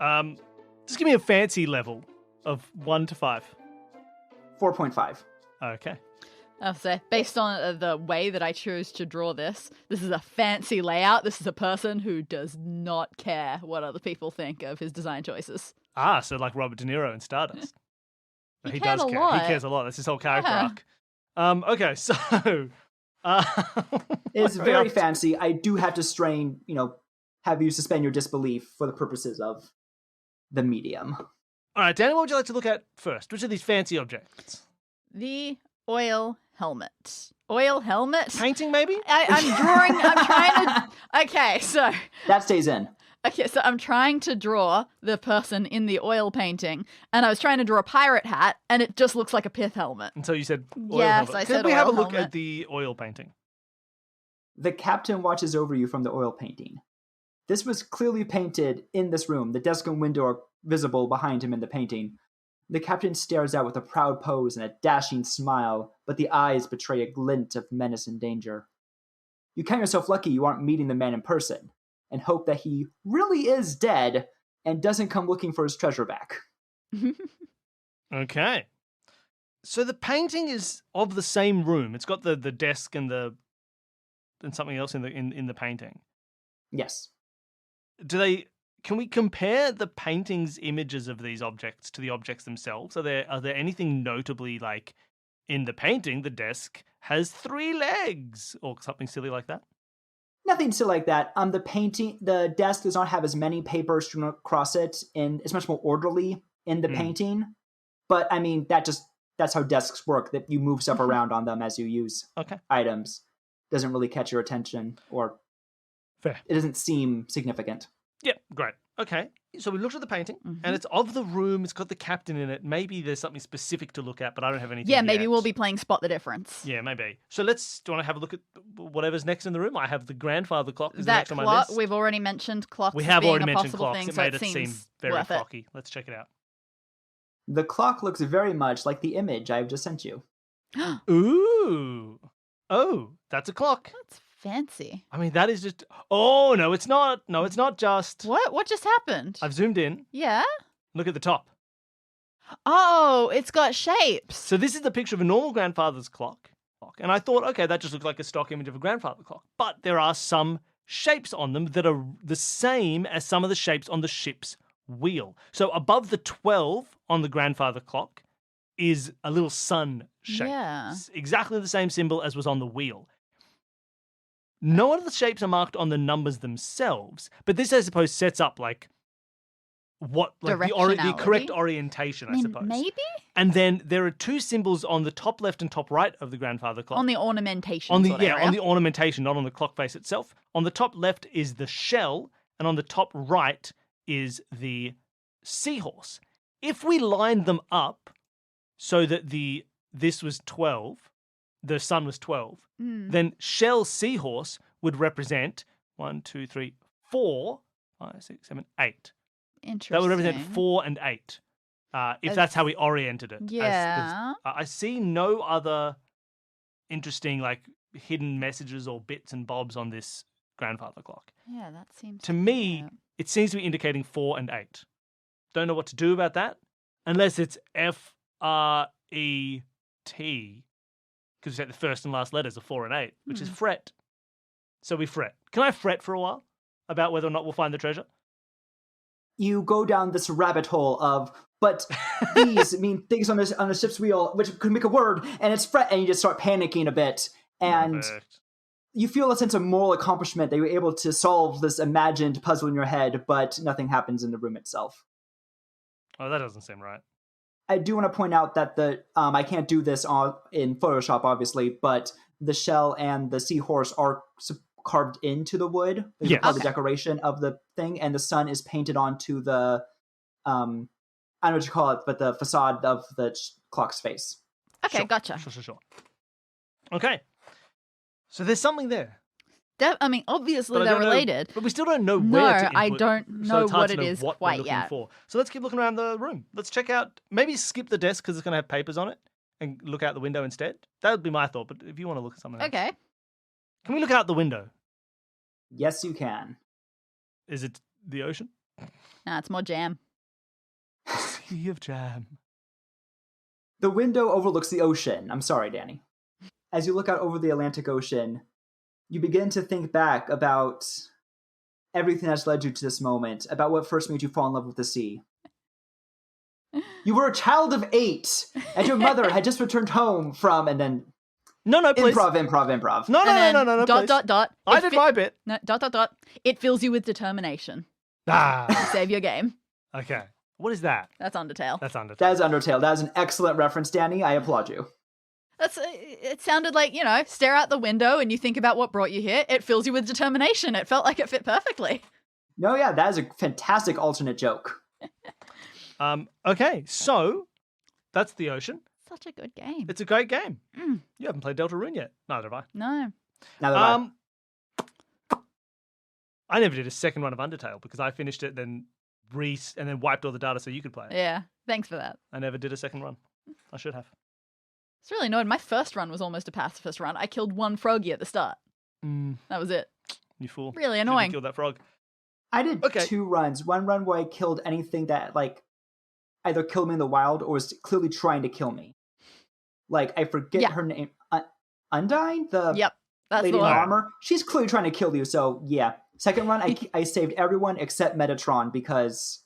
Just give me a fancy level of 1 to 5. 4.5. Okay. I'll say, based on the way that I choose to draw this is a fancy layout. This is a person who does not care what other people think of his design choices. Ah, so like Robert De Niro in Stardust. He does cared a care. lot. He cares a lot. That's his whole character Yeah. arc. Okay, so It's very fancy. I do have to have you suspend your disbelief for the purposes of the medium. All right, Danny, what would you like to look at first? Which of these fancy objects? The oil helmet. Oil helmet? Painting, maybe? I'm trying to... Okay, so... That stays in. Okay, so I'm trying to draw the person in the oil painting, and I was trying to draw a pirate hat, and it just looks like a pith helmet. And so you said oil Yes, helmet. I Can said we have a oil look helmet. at the oil painting? The captain watches over you from the oil painting. This was clearly painted in this room. The desk and window are visible behind him in the painting. The captain stares out with a proud pose and a dashing smile, but the eyes betray a glint of menace and danger. You count yourself lucky you aren't meeting the man in person, and hope that he really is dead and doesn't come looking for his treasure back. Okay. So the painting is of the same room. It's got the desk and something else in the painting. Yes. Can we compare the painting's images of these objects to the objects themselves? Are there anything notably like in the painting the desk has 3 legs or something silly like that? Nothing silly like that. The desk does not have as many papers strewn across it, and it's much more orderly in the painting. But I mean, that's how desks work. That you move stuff around on them as you use items. Doesn't really catch your attention, or fair. It doesn't seem significant. Yeah, great. Okay. So we looked at the painting, and it's of the room. It's got the captain in it. Maybe there's something specific to look at, but I don't have anything Yeah, maybe yet. we'll be playing Spot the Difference. Yeah, maybe. So do you want to have a look at whatever's next in the room? I have the grandfather clock. Is That next on my clock, list. we've already mentioned clocks. We as have being already a mentioned possible clocks. thing, It so made it seems seem very worth it. clocky. Let's check it out. The clock looks very much like the image I've just sent you. Ooh. Oh, that's a clock. That's fancy. I mean, that is just... Oh, no, it's not. No, it's not just... What? What just happened? I've zoomed in. Yeah? Look at the top. Oh, it's got shapes. So this is the picture of a normal grandfather's clock. And I thought, okay, that just looks like a stock image of a grandfather clock. But there are some shapes on them that are the same as some of the shapes on the ship's wheel. So above the 12 on the grandfather clock is a little sun shape. Yeah. It's exactly the same symbol as was on the wheel. No one of the shapes are marked on the numbers themselves, but this, I suppose, sets up like what like the correct orientation, I suppose. Maybe? And then there are 2 symbols on the top left and top right of the grandfather clock. On the ornamentation. On the ornamentation, not on the clock face itself. On the top left is the shell, and on the top right is the seahorse. If we lined them up so that this was 12, the sun was 12, then shell seahorse would represent 1, 2, 3, 4, 5, 6, 7, 8. Interesting. That would represent 4 and 8, if that's how we oriented it. Yeah. I see no other interesting, like, hidden messages or bits and bobs on this grandfather clock. Yeah, that seems... To me, it seems to be indicating 4 and 8. Don't know what to do about that, unless it's FRET, because we take the first and last letters of 4 and 8, which is fret. So we fret. Can I fret for a while about whether or not we'll find the treasure? You go down this rabbit hole of, but these mean things on a ship's wheel, which could make a word, and it's fret, and you just start panicking a bit. And you feel a sense of moral accomplishment that you were able to solve this imagined puzzle in your head, but nothing happens in the room itself. Oh, that doesn't seem right. I do want to point out that I can't do this in Photoshop, obviously, but the shell and the seahorse are carved into the wood. They're part of the decoration of the thing, and the sun is painted onto the, I don't know what you call it, but the facade of the clock's face. Okay, gotcha. Sure. Okay. So there's something there. I mean, obviously they're related. But we still don't know where to input. No, I don't know what it is what quite we're looking yet. for. So let's keep looking around the room. Let's check out, maybe skip the desk because it's going to have papers on it, and look out the window instead? That would be my thought, but if you want to look at something else. Okay. Can we look out the window? Yes, you can. Is it the ocean? Nah, it's more jam. Sea of jam. The window overlooks the ocean. I'm sorry, Danny. As you look out over the Atlantic Ocean, you begin to think back about everything that's led you to this moment, about what first made you fall in love with the sea. You were a child of 8, and your mother had just returned home from, and then No, please. Improv. No, Dot, please. dot, dot. I did my bit. No, dot, dot, dot. It fills you with determination. Ah. Save your game. Okay. What is that? That's Undertale. That's Undertale. That is Undertale. That is an excellent reference, Danny. I applaud you. It sounded like, stare out the window and you think about what brought you here. It fills you with determination. It felt like it fit perfectly. No, yeah, that is a fantastic alternate joke. Okay, so that's the ocean. Such a good game. It's a great game. Mm. You haven't played Deltarune yet. Neither have I. No. Now I never did a second run of Undertale because I finished it, then and then wiped all the data so you could play it. Yeah, thanks for that. I never did a second run. I should have. It's really annoying. My first run was almost a pacifist run. I killed one froggy at the start. That was it. You fool. Really Should've annoying. killed that frog. I did 2 runs. One run where I killed anything that, either killed me in the wild or was clearly trying to kill me. I forget her name. Undyne? Yep, that's lady the in one. armor? She's clearly trying to kill you, so yeah. Second run, I saved everyone except Metatron because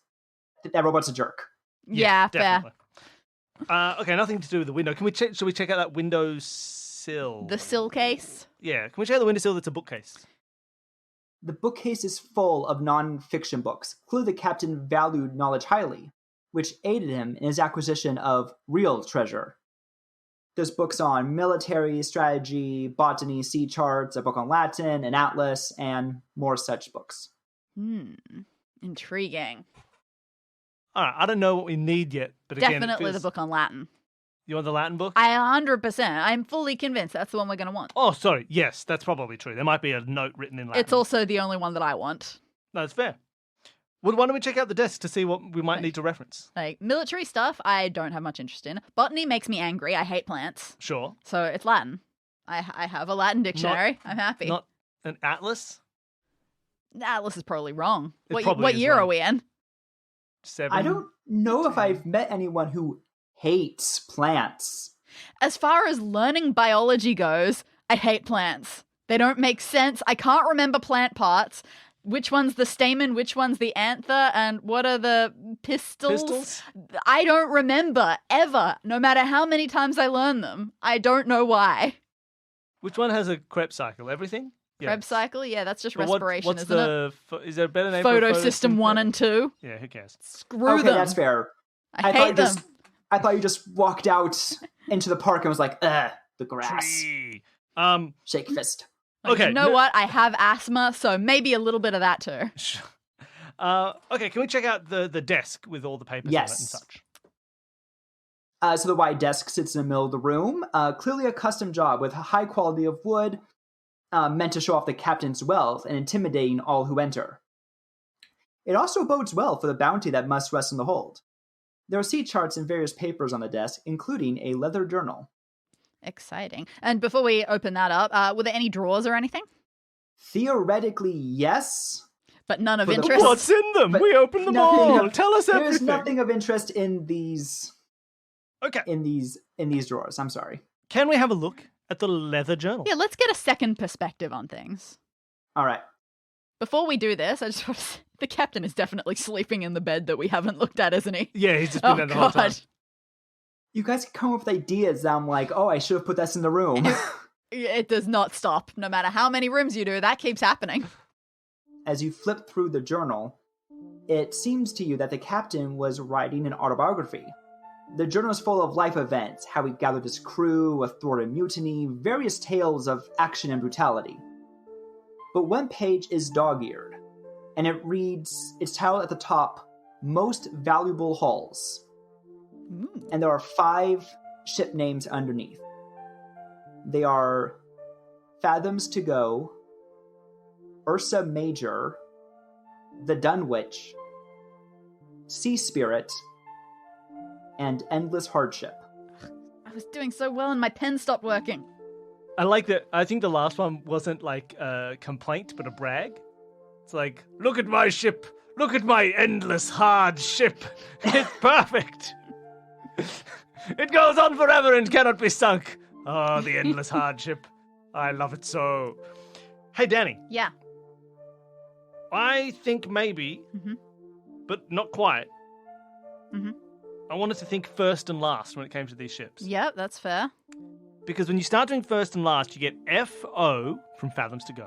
that robot's a jerk. Yeah, fair. Definitely. Okay, nothing to do with the window. Should we check out that window sill? The sill case? Yeah, can we check out the window sill that's a bookcase? The bookcase is full of non-fiction books. Clearly the captain valued knowledge highly, which aided him in his acquisition of real treasure. There's books on military, strategy, botany, sea charts, a book on Latin, an atlas, and more such books. Intriguing. All right, I don't know what we need yet, but again, Definitely the book on Latin. You want the Latin book? 100%. I'm fully convinced that's the one we're going to want. Oh, sorry. Yes, that's probably true. There might be a note written in Latin. It's also the only one that I want. That's fair. Well, why don't we check out the desk to see what we might need to reference? Military stuff, I don't have much interest in. Botany makes me angry. I hate plants. Sure. So it's Latin. I have a Latin dictionary. I'm happy. Not an atlas? Atlas is probably wrong. It What year are we in? 7. I don't know if I've met anyone who hates plants. As far as learning biology goes, I hate plants. They don't make sense. I can't remember plant parts. Which one's the stamen, which one's the anther, and what are the pistils? I don't remember, ever, no matter how many times I learn them. I don't know why. Which one has a Krebs cycle? Everything? Krebs cycle? Yeah, that's just respiration, isn't it? Is there a better name Photo for system 1 and 2? Yeah, who cares? Screw them. Okay, that's fair. I hate them. I thought you just walked out into the park and was like, the grass. Tree. Shake fist. Okay. You know what? I have asthma, so maybe a little bit of that too. Okay, can we check out the desk with all the papers on it and such? So the white desk sits in the middle of the room. Clearly a custom job with a high quality of wood, meant to show off the captain's wealth and intimidating all who enter. It also bodes well for the bounty that must rest in the hold. There are sea charts and various papers on the desk, including a leather journal. Exciting. And before we open that up, were there any drawers or anything? Theoretically, yes. But none of interest? What's in them? We opened them all. Tell us everything. There's nothing of interest in these... Okay. In these drawers, I'm sorry. Can we have a look at the leather journal? Yeah, let's get a second perspective on things. All right. Before we do this, I just want to say, the captain is definitely sleeping in the bed that we haven't looked at, isn't he? Yeah, he's just been there the whole time. You guys come up with ideas that I'm like, I should have put this in the room. It does not stop. No matter how many rooms you do, that keeps happening. As you flip through the journal, it seems to you that the captain was writing an autobiography. The journal is full of life events, how he gathered his crew, a thwarted mutiny, various tales of action and brutality. But one page is dog-eared, and it reads, it's titled at the top, Most Valuable Hulls. And there are 5 ship names underneath. They are Fathoms to Go, Ursa Major, the Dunwich, Sea Spirit, and Endless Hardship. I was doing so well and my pen stopped working. I like that. I think the last one wasn't like a complaint, but a brag. It's like, look at my ship. Look at my endless hard ship. It's perfect. It goes on forever and cannot be sunk. Oh, the endless hardship. I love it so. Hey, Danny. Yeah. I think maybe, but not quite. I wanted to think first and last when it came to these ships. Yep, that's fair. Because when you start doing first and last, you get FO from Fathoms to Go,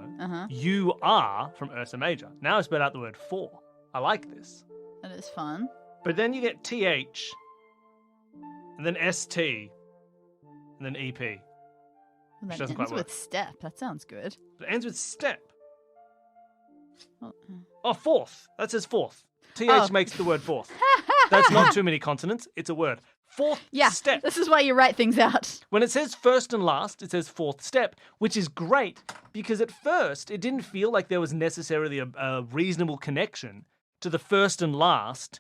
UR from Ursa Major. Now I spelled out the word for. I like this. That is fun. But then you get TH, and then ST, and then EP. Well, that doesn't ends quite work. with step. That sounds good. It ends with step. Oh, Oh, fourth. That says fourth. TH Oh. makes the word fourth. That's not too many consonants. It's a word. Fourth yeah, step. this is why you write things out. When it says first and last, it says fourth step, which is great because at first it didn't feel like there was necessarily a reasonable connection to the first and last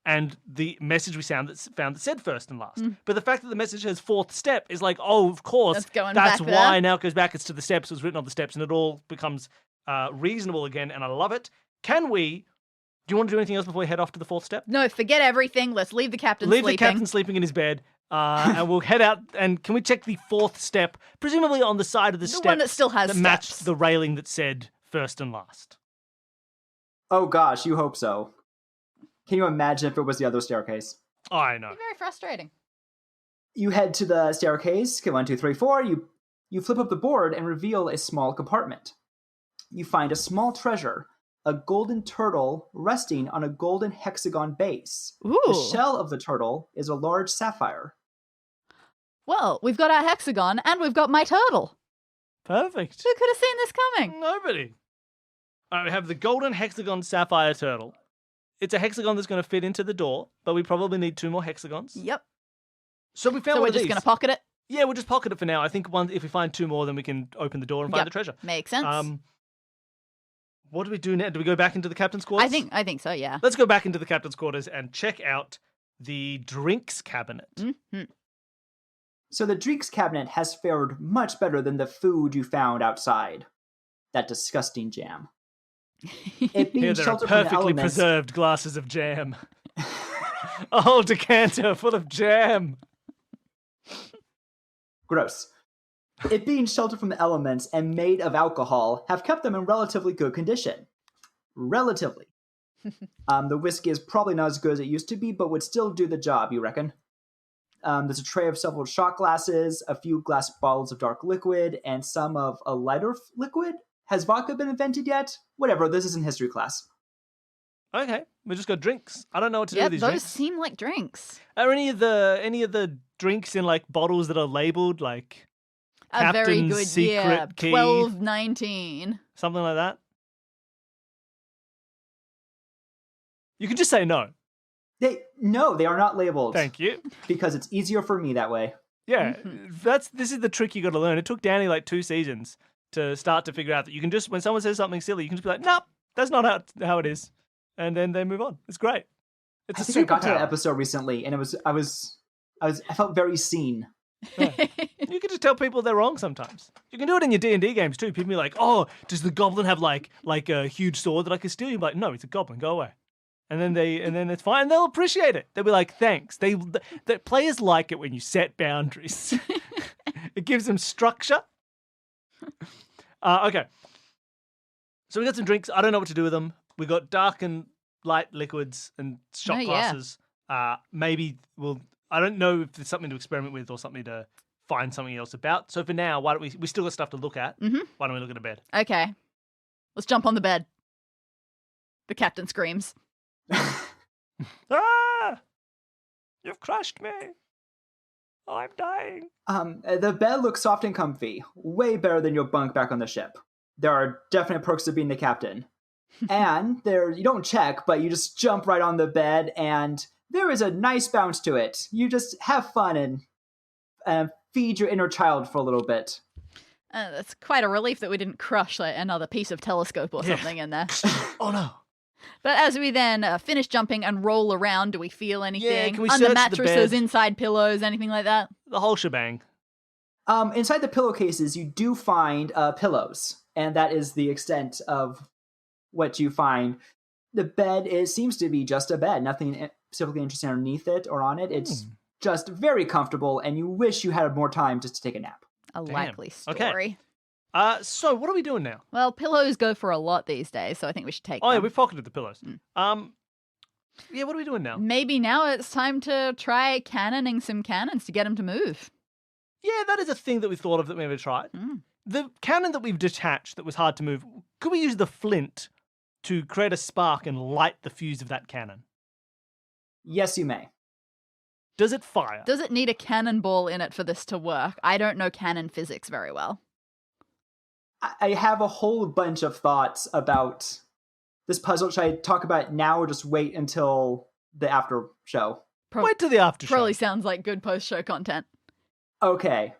and the message we found that said first and last. But the fact that the message has fourth step is like, oh, of course, That's going that's back why there. now it goes back. It's to the steps. It was written on the steps, and it all becomes reasonable again, and I love it. Do you want to do anything else before we head off to the fourth step? No, forget everything. Let's leave the captain Leave sleeping. the captain sleeping in his bed, and we'll head out. And can we check the fourth step, presumably on the side of the steps one that still has that matched steps. the railing that said first and last? Oh gosh, you hope so. Can you imagine if it was the other staircase? Oh, I know. Very frustrating. You head to the staircase. Okay, 1, 2, 3, 4. You flip up the board and reveal a small compartment. You find a small treasure, a golden turtle resting on a golden hexagon base. Ooh. The shell of the turtle is a large sapphire. Well, we've got our hexagon and we've got my turtle. Perfect. Who could have seen this coming? Nobody. All right, we have the golden hexagon sapphire turtle. It's a hexagon that's going to fit into the door, but we probably need 2 more hexagons. Yep. So we found So one we're of just these. going to pocket it? Yeah, we'll just pocket it for now. I think if we find 2 more, then we can open the door and find Yep. the treasure. Makes sense. What do we do now? Do we go back into the captain's quarters? I think so, yeah. Let's go back into the captain's quarters and check out the drinks cabinet. Mm-hmm. So the drinks cabinet has fared much better than the food you found outside. That disgusting jam. It being Here there are sheltered from the perfectly elements. preserved glasses of jam. A whole decanter full of jam. Gross. It being sheltered from the elements and made of alcohol have kept them in relatively good condition. Relatively. The whiskey is probably not as good as it used to be, but would still do the job, you reckon? There's a tray of several shot glasses, a few glass bottles of dark liquid, and some of a lighter liquid? Has vodka been invented yet? Whatever, this is in history class. Okay, we just got drinks. I don't know what to do Yep, with these those drinks. seem like drinks. Are any of the drinks in like bottles that are labeled like A very Captain's good, secret yeah. key? 1219. something like that? You can just say no. No, they are not labeled. Thank you. Because it's easier for me that way. Yeah, Mm-hmm. this is the trick you got to learn. It took Danny like 2 seasons to start to figure out that you can just, when someone says something silly, you can just be like, nope, that's not how it is, and then they move on. It's great. It's I a think I got to that superpower. episode recently, and I felt very seen. You can just tell people they're wrong sometimes. You can do it in your D&D games too. People be like, "Oh, does the goblin have like a huge sword that I can steal?" You're like, "No, it's a goblin. Go away." And then it's fine. And they'll appreciate it. They'll be like, "Thanks." The players like it when you set boundaries. It gives them structure. Okay. So we got some drinks. I don't know what to do with them. We got dark and light liquids and shot Oh, yeah. glasses. Maybe we'll. I don't know if there's something to experiment with or something to find something else about. So for now, why don't we still got stuff to look at. Mhm. Why don't we look at a bed? Okay. Let's jump on the bed. The captain screams. Ah! You've crushed me. I'm dying. The bed looks soft and comfy. Way better than your bunk back on the ship. There are definite perks to being the captain. And you don't check, but you just jump right on the bed, and there is a nice bounce to it. You just have fun and feed your inner child for a little bit. That's quite a relief that we didn't crush like another piece of telescope or Yeah. something in there. Oh no. But as we then finish jumping and roll around, do we feel anything? can we Under search the mattresses, bed? inside pillows, anything like that? The whole shebang. Inside the pillowcases, you do find pillows, and that is the extent of what you find. The bed seems to be just a bed, nothing specifically interesting underneath it or on it. It's just very comfortable, and you wish you had more time just to take a nap. A Damn. likely story. Okay. So what are we doing now? Well, pillows go for a lot these days, so I think we should take Oh, yeah, them. we've pocketed the pillows. Yeah, what are we doing now? Maybe now it's time to try cannoning some cannons to get them to move. Yeah, that is a thing that we thought of that we never tried. The cannon that we've detached that was hard to move, could we use the flint to create a spark and light the fuse of that cannon? Yes, you may. Does it fire? Does it need a cannonball in it for this to work? I don't know cannon physics very well. I have a whole bunch of thoughts about this puzzle. Should I talk about it now or just wait until the after show? Wait till the after show. Probably sounds like good post-show content. Okay.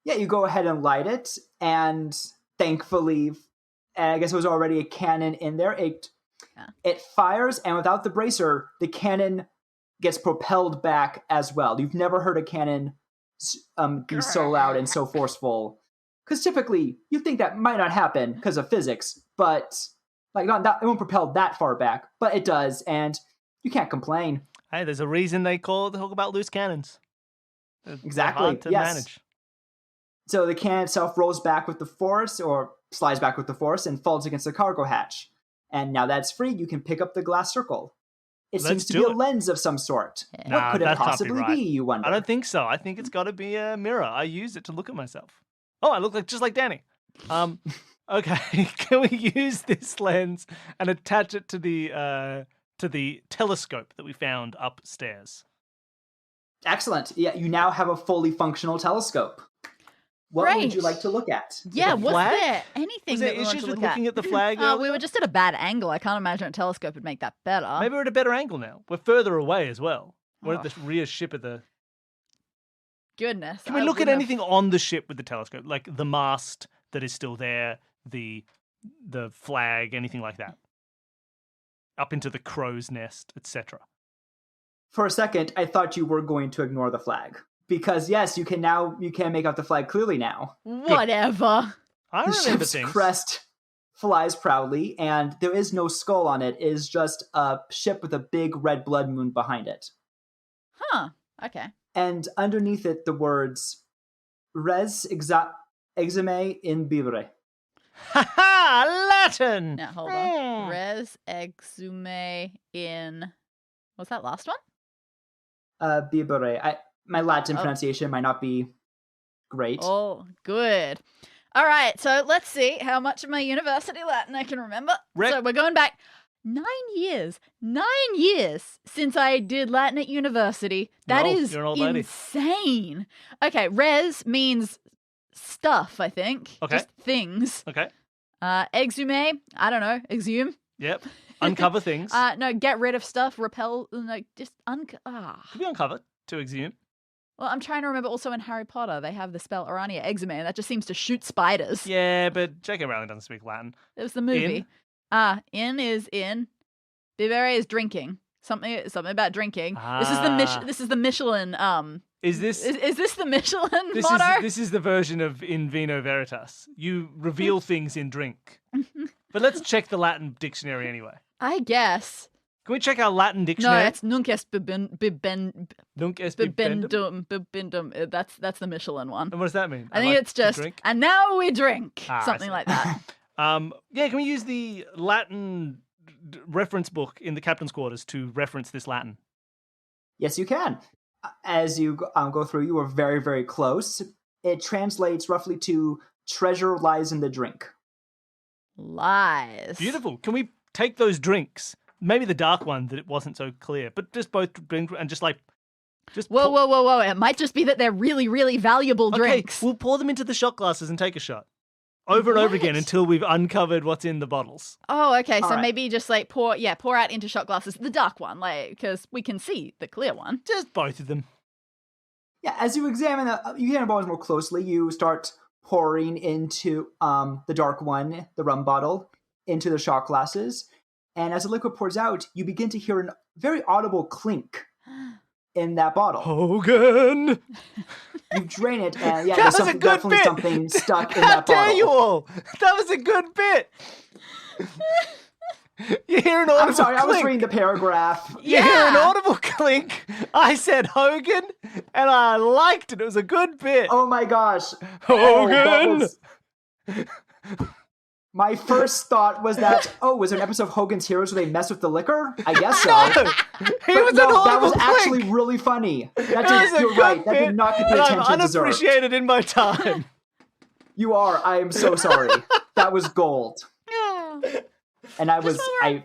Yeah, you go ahead and light it, and thankfully, I guess it was already a cannon in there. It fires, and without the bracer, the cannon gets propelled back as well. You've never heard a cannon be so loud and so forceful. Because typically, you think that might not happen because of physics, but like not that, it won't propel that far back, but it does, and you can't complain. Hey, there's a reason they talk about loose cannons. Exactly. They're hard to manage. So the cannon itself rolls back with the force, or slides back with the force, and falls against the cargo hatch. And now that's free, you can pick up the glass circle. It seems to be a lens of some sort. What could it possibly be, you wonder? I don't think so. I think it's got to be a mirror. I use it to look at myself. Oh, I look just like Danny. Okay, can we use this lens and attach it to the telescope that we found upstairs? Excellent. Yeah, you now have a fully functional telescope. What would you like to look at? Yeah, was there anything was there that we issues wanted to with look looking at? at the flag? We were just at a bad angle. I can't imagine a telescope would make that better. Maybe we're at a better angle now. We're further away as well. We're at the rear ship of the... Goodness. Can we look at anything on the ship with the telescope? Like the mast that is still there, the flag, anything like that? Up into the crow's nest, etc. For a second, I thought you were going to ignore the flag. Because yes, you can make out the flag clearly now. Whatever. I the remember ship's things. crest flies proudly, and there is no skull on it. It is just a ship with a big red blood moon behind it. Huh. Okay. And underneath it, the words "Res exime in bibere." Ha ha! Latin! Now, hold on. Res exume in... What's that last one? Bibere. My Latin pronunciation might not be great. Oh, good. All right, so let's see how much of my university Latin I can remember. So we're going back 9 years. 9 years since I did Latin at university. That is you're an old lady. insane. Okay, res means stuff, I think. Okay. Just things. Okay. Exhume, I don't know, exhume. Yep. Uncover things. No, get rid of stuff, repel, no, just Could be uncover to exhume. Well, I'm trying to remember also in Harry Potter, they have the spell Orania exhume, and that just seems to shoot spiders. Yeah, but J.K. Rowling doesn't speak Latin. It was the movie. In is in. Bibere is drinking. Something about drinking. This is the Michelin. Is this the Michelin motto? This is the version of In Vino Veritas. You reveal things in drink. But let's check the Latin dictionary anyway. I guess. Can we check our Latin dictionary? No, it's nunc est bibendum. Nunc est bibendum. Bibendum. That's the Michelin one. And what does that mean? I think it's just, drink? And now we drink. I Something see. like that. Yeah, can we use the Latin reference book in the captain's quarters to reference this Latin? Yes, you can. As you go through, you are very, very close. It translates roughly to "treasure lies in the drink." Lies. Beautiful. Can we take those drinks? Maybe the dark one that it wasn't so clear, but just both drink and just Whoa. It might just be that they're really, really valuable drinks. Okay, we'll pour them into the shot glasses and take a shot. Over and over again until we've uncovered what's in the bottles. Oh, okay. So right. maybe just like pour out into shot glasses the dark one, like because we can see the clear one. Just both of them. Yeah, as you examine the bottles more closely, you start pouring into the dark one, the rum bottle, into the shot glasses. And as the liquid pours out, you begin to hear a very audible clink in that bottle. Hogan! You drain it, and yeah, That there's was a good definitely bit. something stuck in How that dare bottle. you all? That was a good bit. You hear an audible I'm sorry, clink. I was reading the paragraph. You hear an audible clink. I said Hogan, and I liked it. It was a good bit. Oh my gosh. Hogan! My first thought was that, was there an episode of Hogan's Heroes where they mess with the liquor? I guess so. No! He was an audible that was clink. actually really funny. You're good right. That bit, did not get the and attention I'm it deserved. unappreciated in my time. You are. I am so sorry. That was gold. Yeah. And I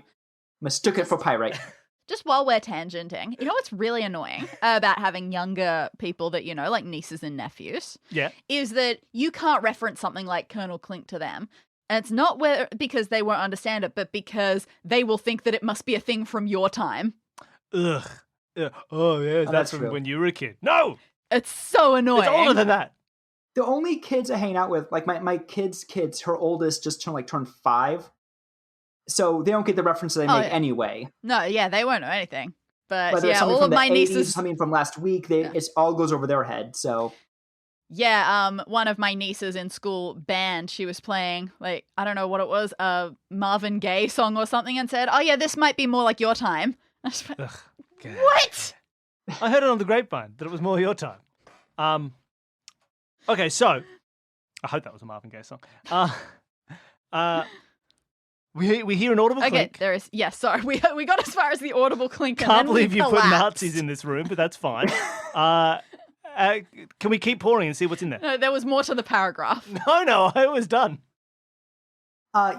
mistook it for pyrite. Just while we're tangenting, you know what's really annoying about having younger people that, like nieces and nephews? Yeah. Is that you can't reference something like Colonel Clink to them. And it's not because they won't understand it, but because they will think that it must be a thing from your time. Ugh. Oh, yeah, that's from true. when you were a kid. No! It's so annoying. It's older than that. The only kids I hang out with, like my kids' kids, her oldest just turned 5. So they don't get the references I make anyway. No, yeah, they won't know anything. But Whether it's yeah, something all from of the my 80s, nieces... something from last week, it all goes over their head, so... Yeah, one of my nieces in school band, she was playing, I don't know what it was, a Marvin Gaye song or something, and said, oh yeah, this might be more like your time. I was like, what? I heard it on the grapevine that it was more your time. Okay, so I hope that was a Marvin Gaye song. We hear an audible clink. Okay, there is. Yeah, sorry, we got as far as the audible clink. Can't and then believe we you put collapsed. Nazis in this room, but that's fine. Can we keep pouring and see what's in there? No, there was more to the paragraph. No, I was done.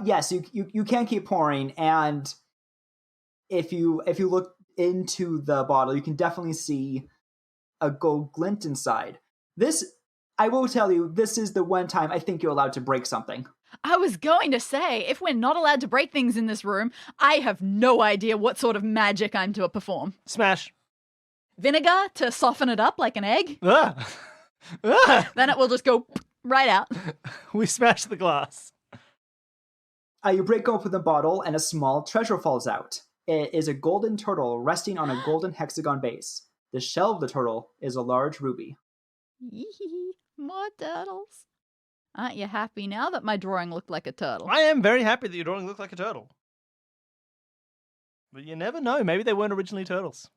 Yes, you can keep pouring, and if you look into the bottle, you can definitely see a gold glint inside. This, I will tell you, this is the one time I think you're allowed to break something. I was going to say, if we're not allowed to break things in this room, I have no idea what sort of magic I'm to perform. Smash. Vinegar to soften it up like an egg. Ah. Ah. Then it will just go right out. We smash the glass. You break open the bottle, and a small treasure falls out. It is a golden turtle resting on a golden hexagon base. The shell of the turtle is a large ruby. Yee, more turtles. Aren't you happy now that my drawing looked like a turtle? I am very happy that your drawing looked like a turtle. But you never know. Maybe they weren't originally turtles.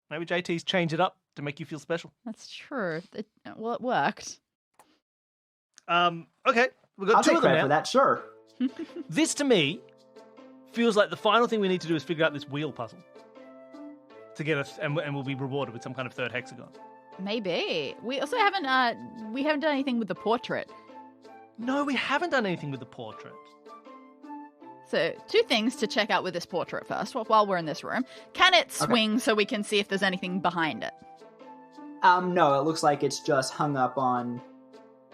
Maybe JT's changed it up to make you feel special. That's true. It worked. Okay. We've got I'll two take of them credit now. for that, sure. This, to me, feels like the final thing we need to do is figure out this wheel puzzle to get us, and we'll be rewarded with some kind of third hexagon. Maybe. We also haven't done anything with the portrait. No, we haven't done anything with the portrait. So, 2 things to check out with this portrait first, while we're in this room. Can it swing so we can see if there's anything behind it? No, it looks like it's just hung up on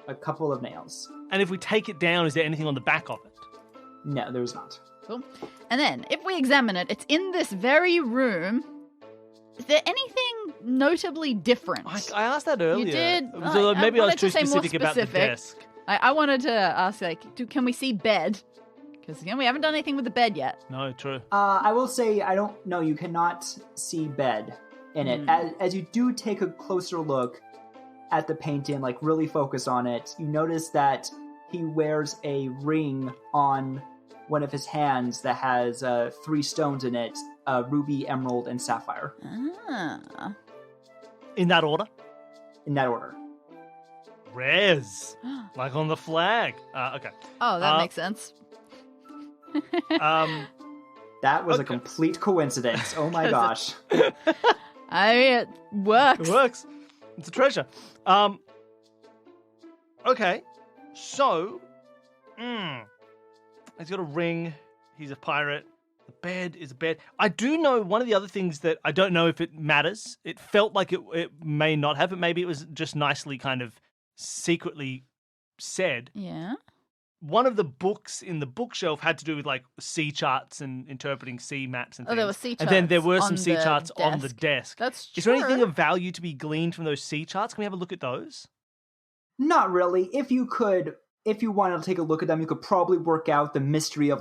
a couple of nails. And if we take it down, is there anything on the back of it? No, there's not. Cool. And then, if we examine it, it's in this very room. Is there anything notably different? I asked that earlier. You did? So maybe I was wanted too to say more specific about the specific. desk. I wanted to ask, can we see bed? Because, we haven't done anything with the bed yet. No, true. I will say, I don't know, you cannot see bed in it. As you do take a closer look at the painting, really focus on it, you notice that he wears a ring on one of his hands that has 3 stones in it, ruby, emerald, and sapphire. Ah. In that order? In that order. Rez. Like on the flag. Okay. Oh, that makes sense. That was a complete coincidence. Oh my gosh. It works. It works. It's a treasure. Okay. So, he's got a ring. He's a pirate. The bed is a bed. I do know one of the other things that I don't know if it matters. It felt like it may not have, but maybe it was just nicely kind of secretly said. Yeah. One of the books in the bookshelf had to do with sea charts and interpreting sea maps and things. Oh, there were sea charts. And then there were some on sea the charts on the desk. desk. That's Is there true. anything of value to be gleaned from those sea charts? Can we have a look at those? Not really. If you wanted to take a look at them, you could probably work out the mystery of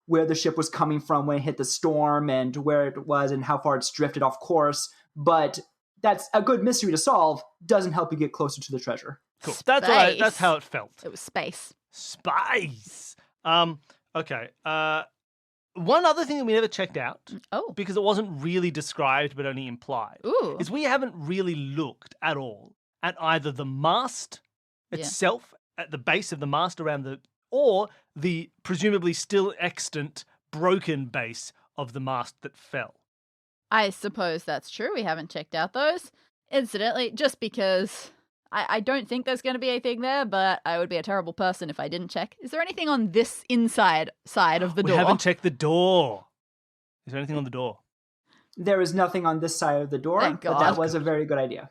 where the ship was coming from when it hit the storm and where it was and how far it's drifted off course. But that's a good mystery to solve. Doesn't help you get closer to the treasure. Cool. That's how it felt. It was space. Space. Okay. One other thing that we never checked out, because it wasn't really described but only implied, is we haven't really looked at all at either the mast itself, at the base of the mast or the presumably still extant broken base of the mast that fell. I suppose that's true. We haven't checked out those. Incidentally, just because I don't think there's going to be anything there, but I would be a terrible person if I didn't check. Is there anything on this inside side of the door? We haven't checked the door. Is there anything on the door? There is nothing on this side of the door, Thank God. but that was a very good idea.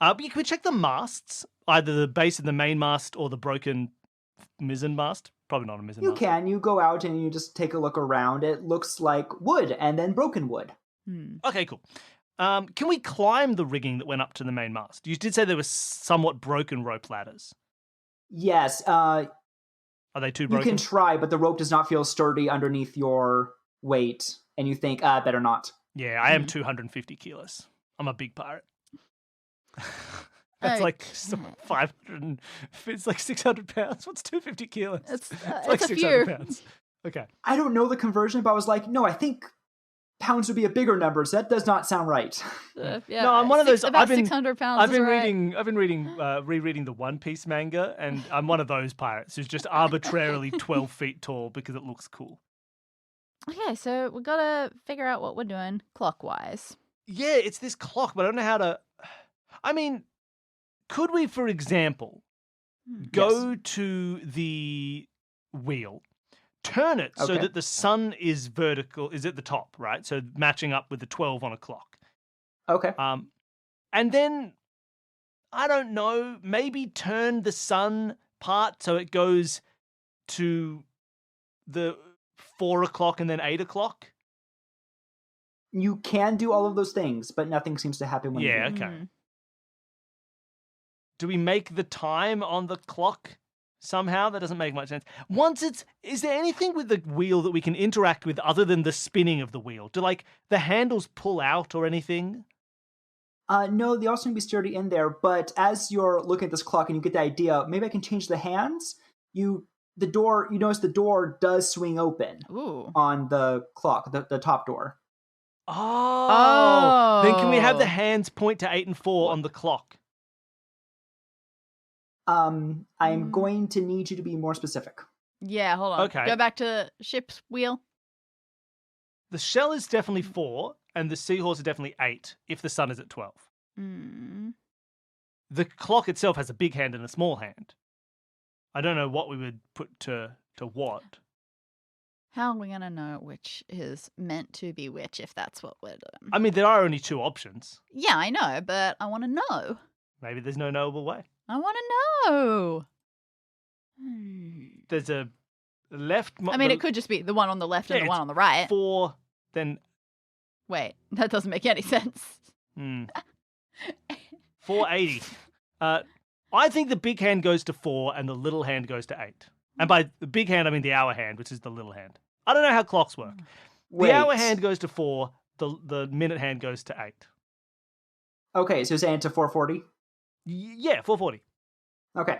Can we check the masts? Either the base of the main mast or the broken mizzen mast? Probably not a mizzen mast. You can. You go out and you just take a look around. It looks like wood and then broken wood. Okay, cool. Can we climb the rigging that went up to the main mast? You did say there were somewhat broken rope ladders. Yes. Are they too broken? You can try, but the rope does not feel sturdy underneath your weight, and you think, better not. Yeah, I am 250 kilos. I'm a big pirate. That's like 500. It's like 600 pounds. What's 250 kilos? It's like a 600 few. pounds. Okay. I don't know the conversion, but I was like, no, I think pounds would be a bigger number, so that does not sound right. Yeah, no, I'm one of those. About 600 pounds. I've been rereading the One Piece manga, and I'm one of those pirates who's just arbitrarily 12 feet tall because it looks cool. Okay, so we gotta figure out what we're doing clockwise. Yeah, it's this clock, but I don't know how to. I mean, could we, for example, go to the wheel, turn it so that the sun is vertical, is at the top, right? So matching up with the 12 on a clock. Okay. And then, I don't know, maybe turn the sun part so it goes to the 4 o'clock and then 8 o'clock. You can do all of those things, but nothing seems to happen when you do. Okay. Do we make the time on the clock somehow? That doesn't make much sense. Is there anything with the wheel that we can interact with other than the spinning of the wheel? Do like the handles pull out or anything? No, they also need to be sturdy in there, but as you're looking at this clock and you get the idea, maybe I can change the hands. You notice the door does swing open on the clock, the top door. Oh. Then can we have the hands point to 8 and 4 on the clock? I'm going to need you to be more specific. Yeah, hold on. Okay. Go back to ship's wheel. The shell is definitely 4, and the seahorse is definitely 8, if the sun is at 12. The clock itself has a big hand and a small hand. I don't know what we would put to what. How are we going to know which is meant to be which if that's what we're doing? I mean, there are only 2 options. Yeah, I know, but I want to know. Maybe there's no knowable way. I want to know. There's a left... I mean, it could just be the one on the left and the one on the right. 4, then... Wait, that doesn't make any sense. 480. I think the big hand goes to 4 and the little hand goes to 8. And by the big hand, I mean the hour hand, which is the little hand. I don't know how clocks work. Wait. The hour hand goes to 4, the minute hand goes to 8. Okay, so saying to 440? Yeah, 440. Okay.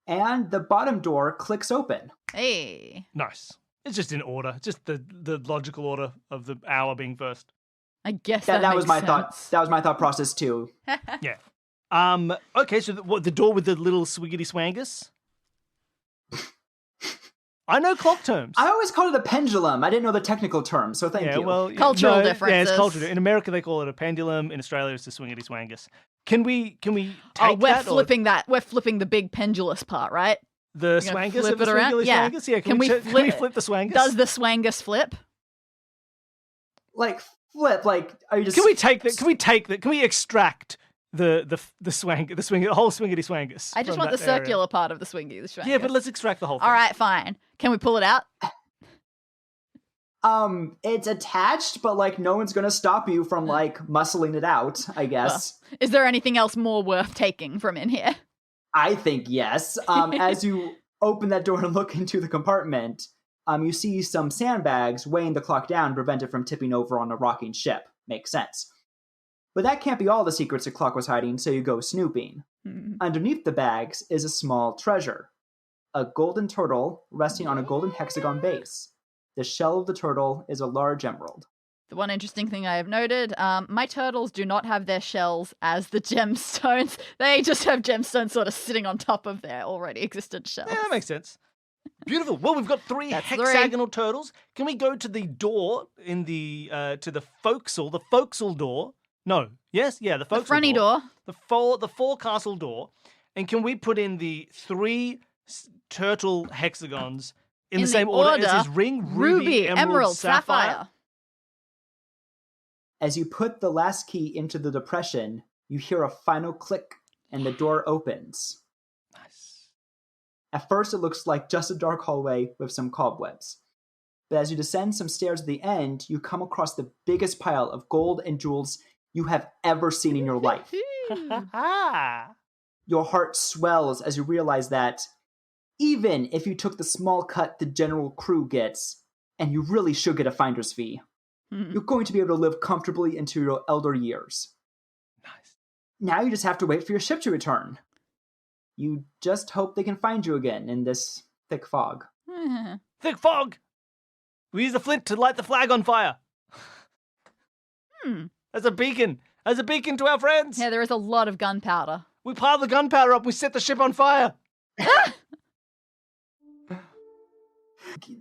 And the bottom door clicks open. Hey. Nice. It's just in order. Just the logical order of the hour being first. I guess that makes was my sense. thought. That was my thought process too. Yeah. Okay, so the door with the little swiggity swangus? I know clock terms. I always called it a pendulum. I didn't know the technical term, so thank you. Well, cultural differences. Yeah, it's cultural. In America, they call it a pendulum. In Australia, it's the swingity swangus. Can we take we're that? Flipping that. We're flipping the big pendulous part, right? The swangus flip of the it around? swingily Yeah. swangus? Yeah, Can we flip the swangus? Does the swangus flip? Like flip, like are you just? Can we take that? Can we extract the whole swingity swangus? I just want the circular part of the swingy. The swangus. Yeah, but let's extract the whole thing. All right, fine. Can we pull it out? It's attached, but like no one's gonna stop you from like muscling it out, I guess. Well, is there anything else more worth taking from in here? I think yes. As you open that door and look into the compartment, you see some sandbags weighing the clock down to prevent it from tipping over on a rocking ship. Makes sense. But that can't be all the secrets the clock was hiding, so you go snooping. Underneath the bags is a small treasure. A golden turtle resting on a golden hexagon base. The shell of the turtle is a large emerald. The one interesting thing I have noted, my turtles do not have their shells as the gemstones. They just have gemstones sort of sitting on top of their already existent shells. Yeah, that makes sense. Beautiful. Well, we've got three That's hexagonal turtles. Can we go to the door in the to the forecastle door? No. Yes. Yeah. The forecastle fronty door. The forecastle door. And can we put in the three turtle hexagons in the same order as his ring? Ruby, emerald, sapphire. As you put the last key into the depression, you hear a final click and the door opens. Nice. At first, it looks like just a dark hallway with some cobwebs. But as you descend some stairs at the end, you come across the biggest pile of gold and jewels you have ever seen in your life. Your heart swells as you realize that even if you took the small cut the general crew gets, and you really should get a finder's fee, you're going to be able to live comfortably into your elder years. Nice. Now you just have to wait for your ship to return. You just hope they can find you again in this thick fog. Thick fog! We use the flint to light the flag on fire. As a beacon to our friends. Yeah, there is a lot of gunpowder. We pile the gunpowder up, we set the ship on fire.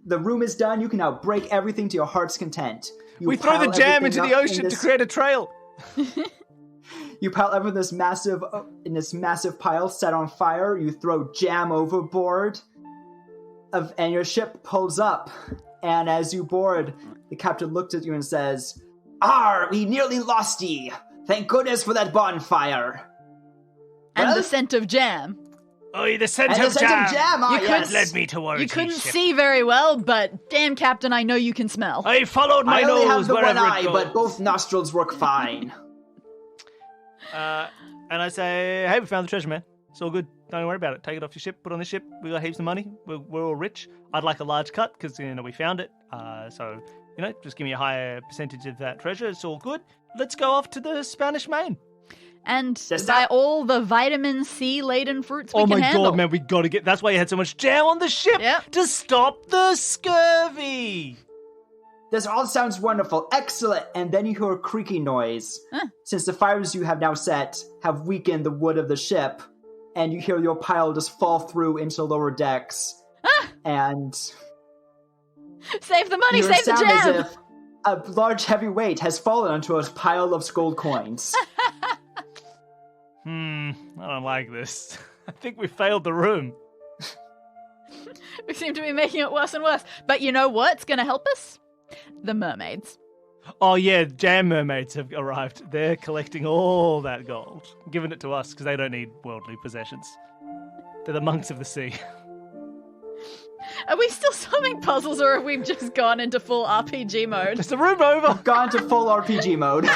The room is done. You can now break everything to your heart's content. We throw the jam into the ocean to create a trail. You pile everything in this massive pile set on fire. You throw jam overboard, and your ship pulls up. And as you board, the captain looks at you and says, "Ah, we nearly lost ye. Thank goodness for that bonfire." And the scent of jam. Oh, the scent of jam. Yes. Led me towards You couldn't ship. see very well, but damn, Captain, I know you can smell. I followed my I only have nose the wherever one eye, it goes. but both nostrils work fine. And I say, hey, we found the treasure, man. It's all good. Don't worry about it. Take it off your ship. Put it on the ship. We got heaps of money. We're all rich. I'd like a large cut because we found it. So just give me a higher percentage of that treasure. It's all good. Let's go off to the Spanish Main. And buy all the vitamin C laden fruits we can handle. Oh my god, man, we gotta get. That's why you had so much jam on the ship to stop the scurvy. This all sounds wonderful. Excellent. And then you hear a creaking noise. Since the fires you have now set have weakened the wood of the ship, and you hear your pile just fall through into lower decks. And save the money, save the sound jam. as if a large heavy weight has fallen onto a pile of gold coins. I don't like this. I think we failed the room. We seem to be making it worse and worse. But you know what's going to help us? The mermaids. Oh yeah, jam mermaids have arrived. They're collecting all that gold, giving it to us because they don't need worldly possessions. They're the monks of the sea. Are we still solving puzzles, or have we just gone into full RPG mode? Just a room over. Gone to full RPG mode.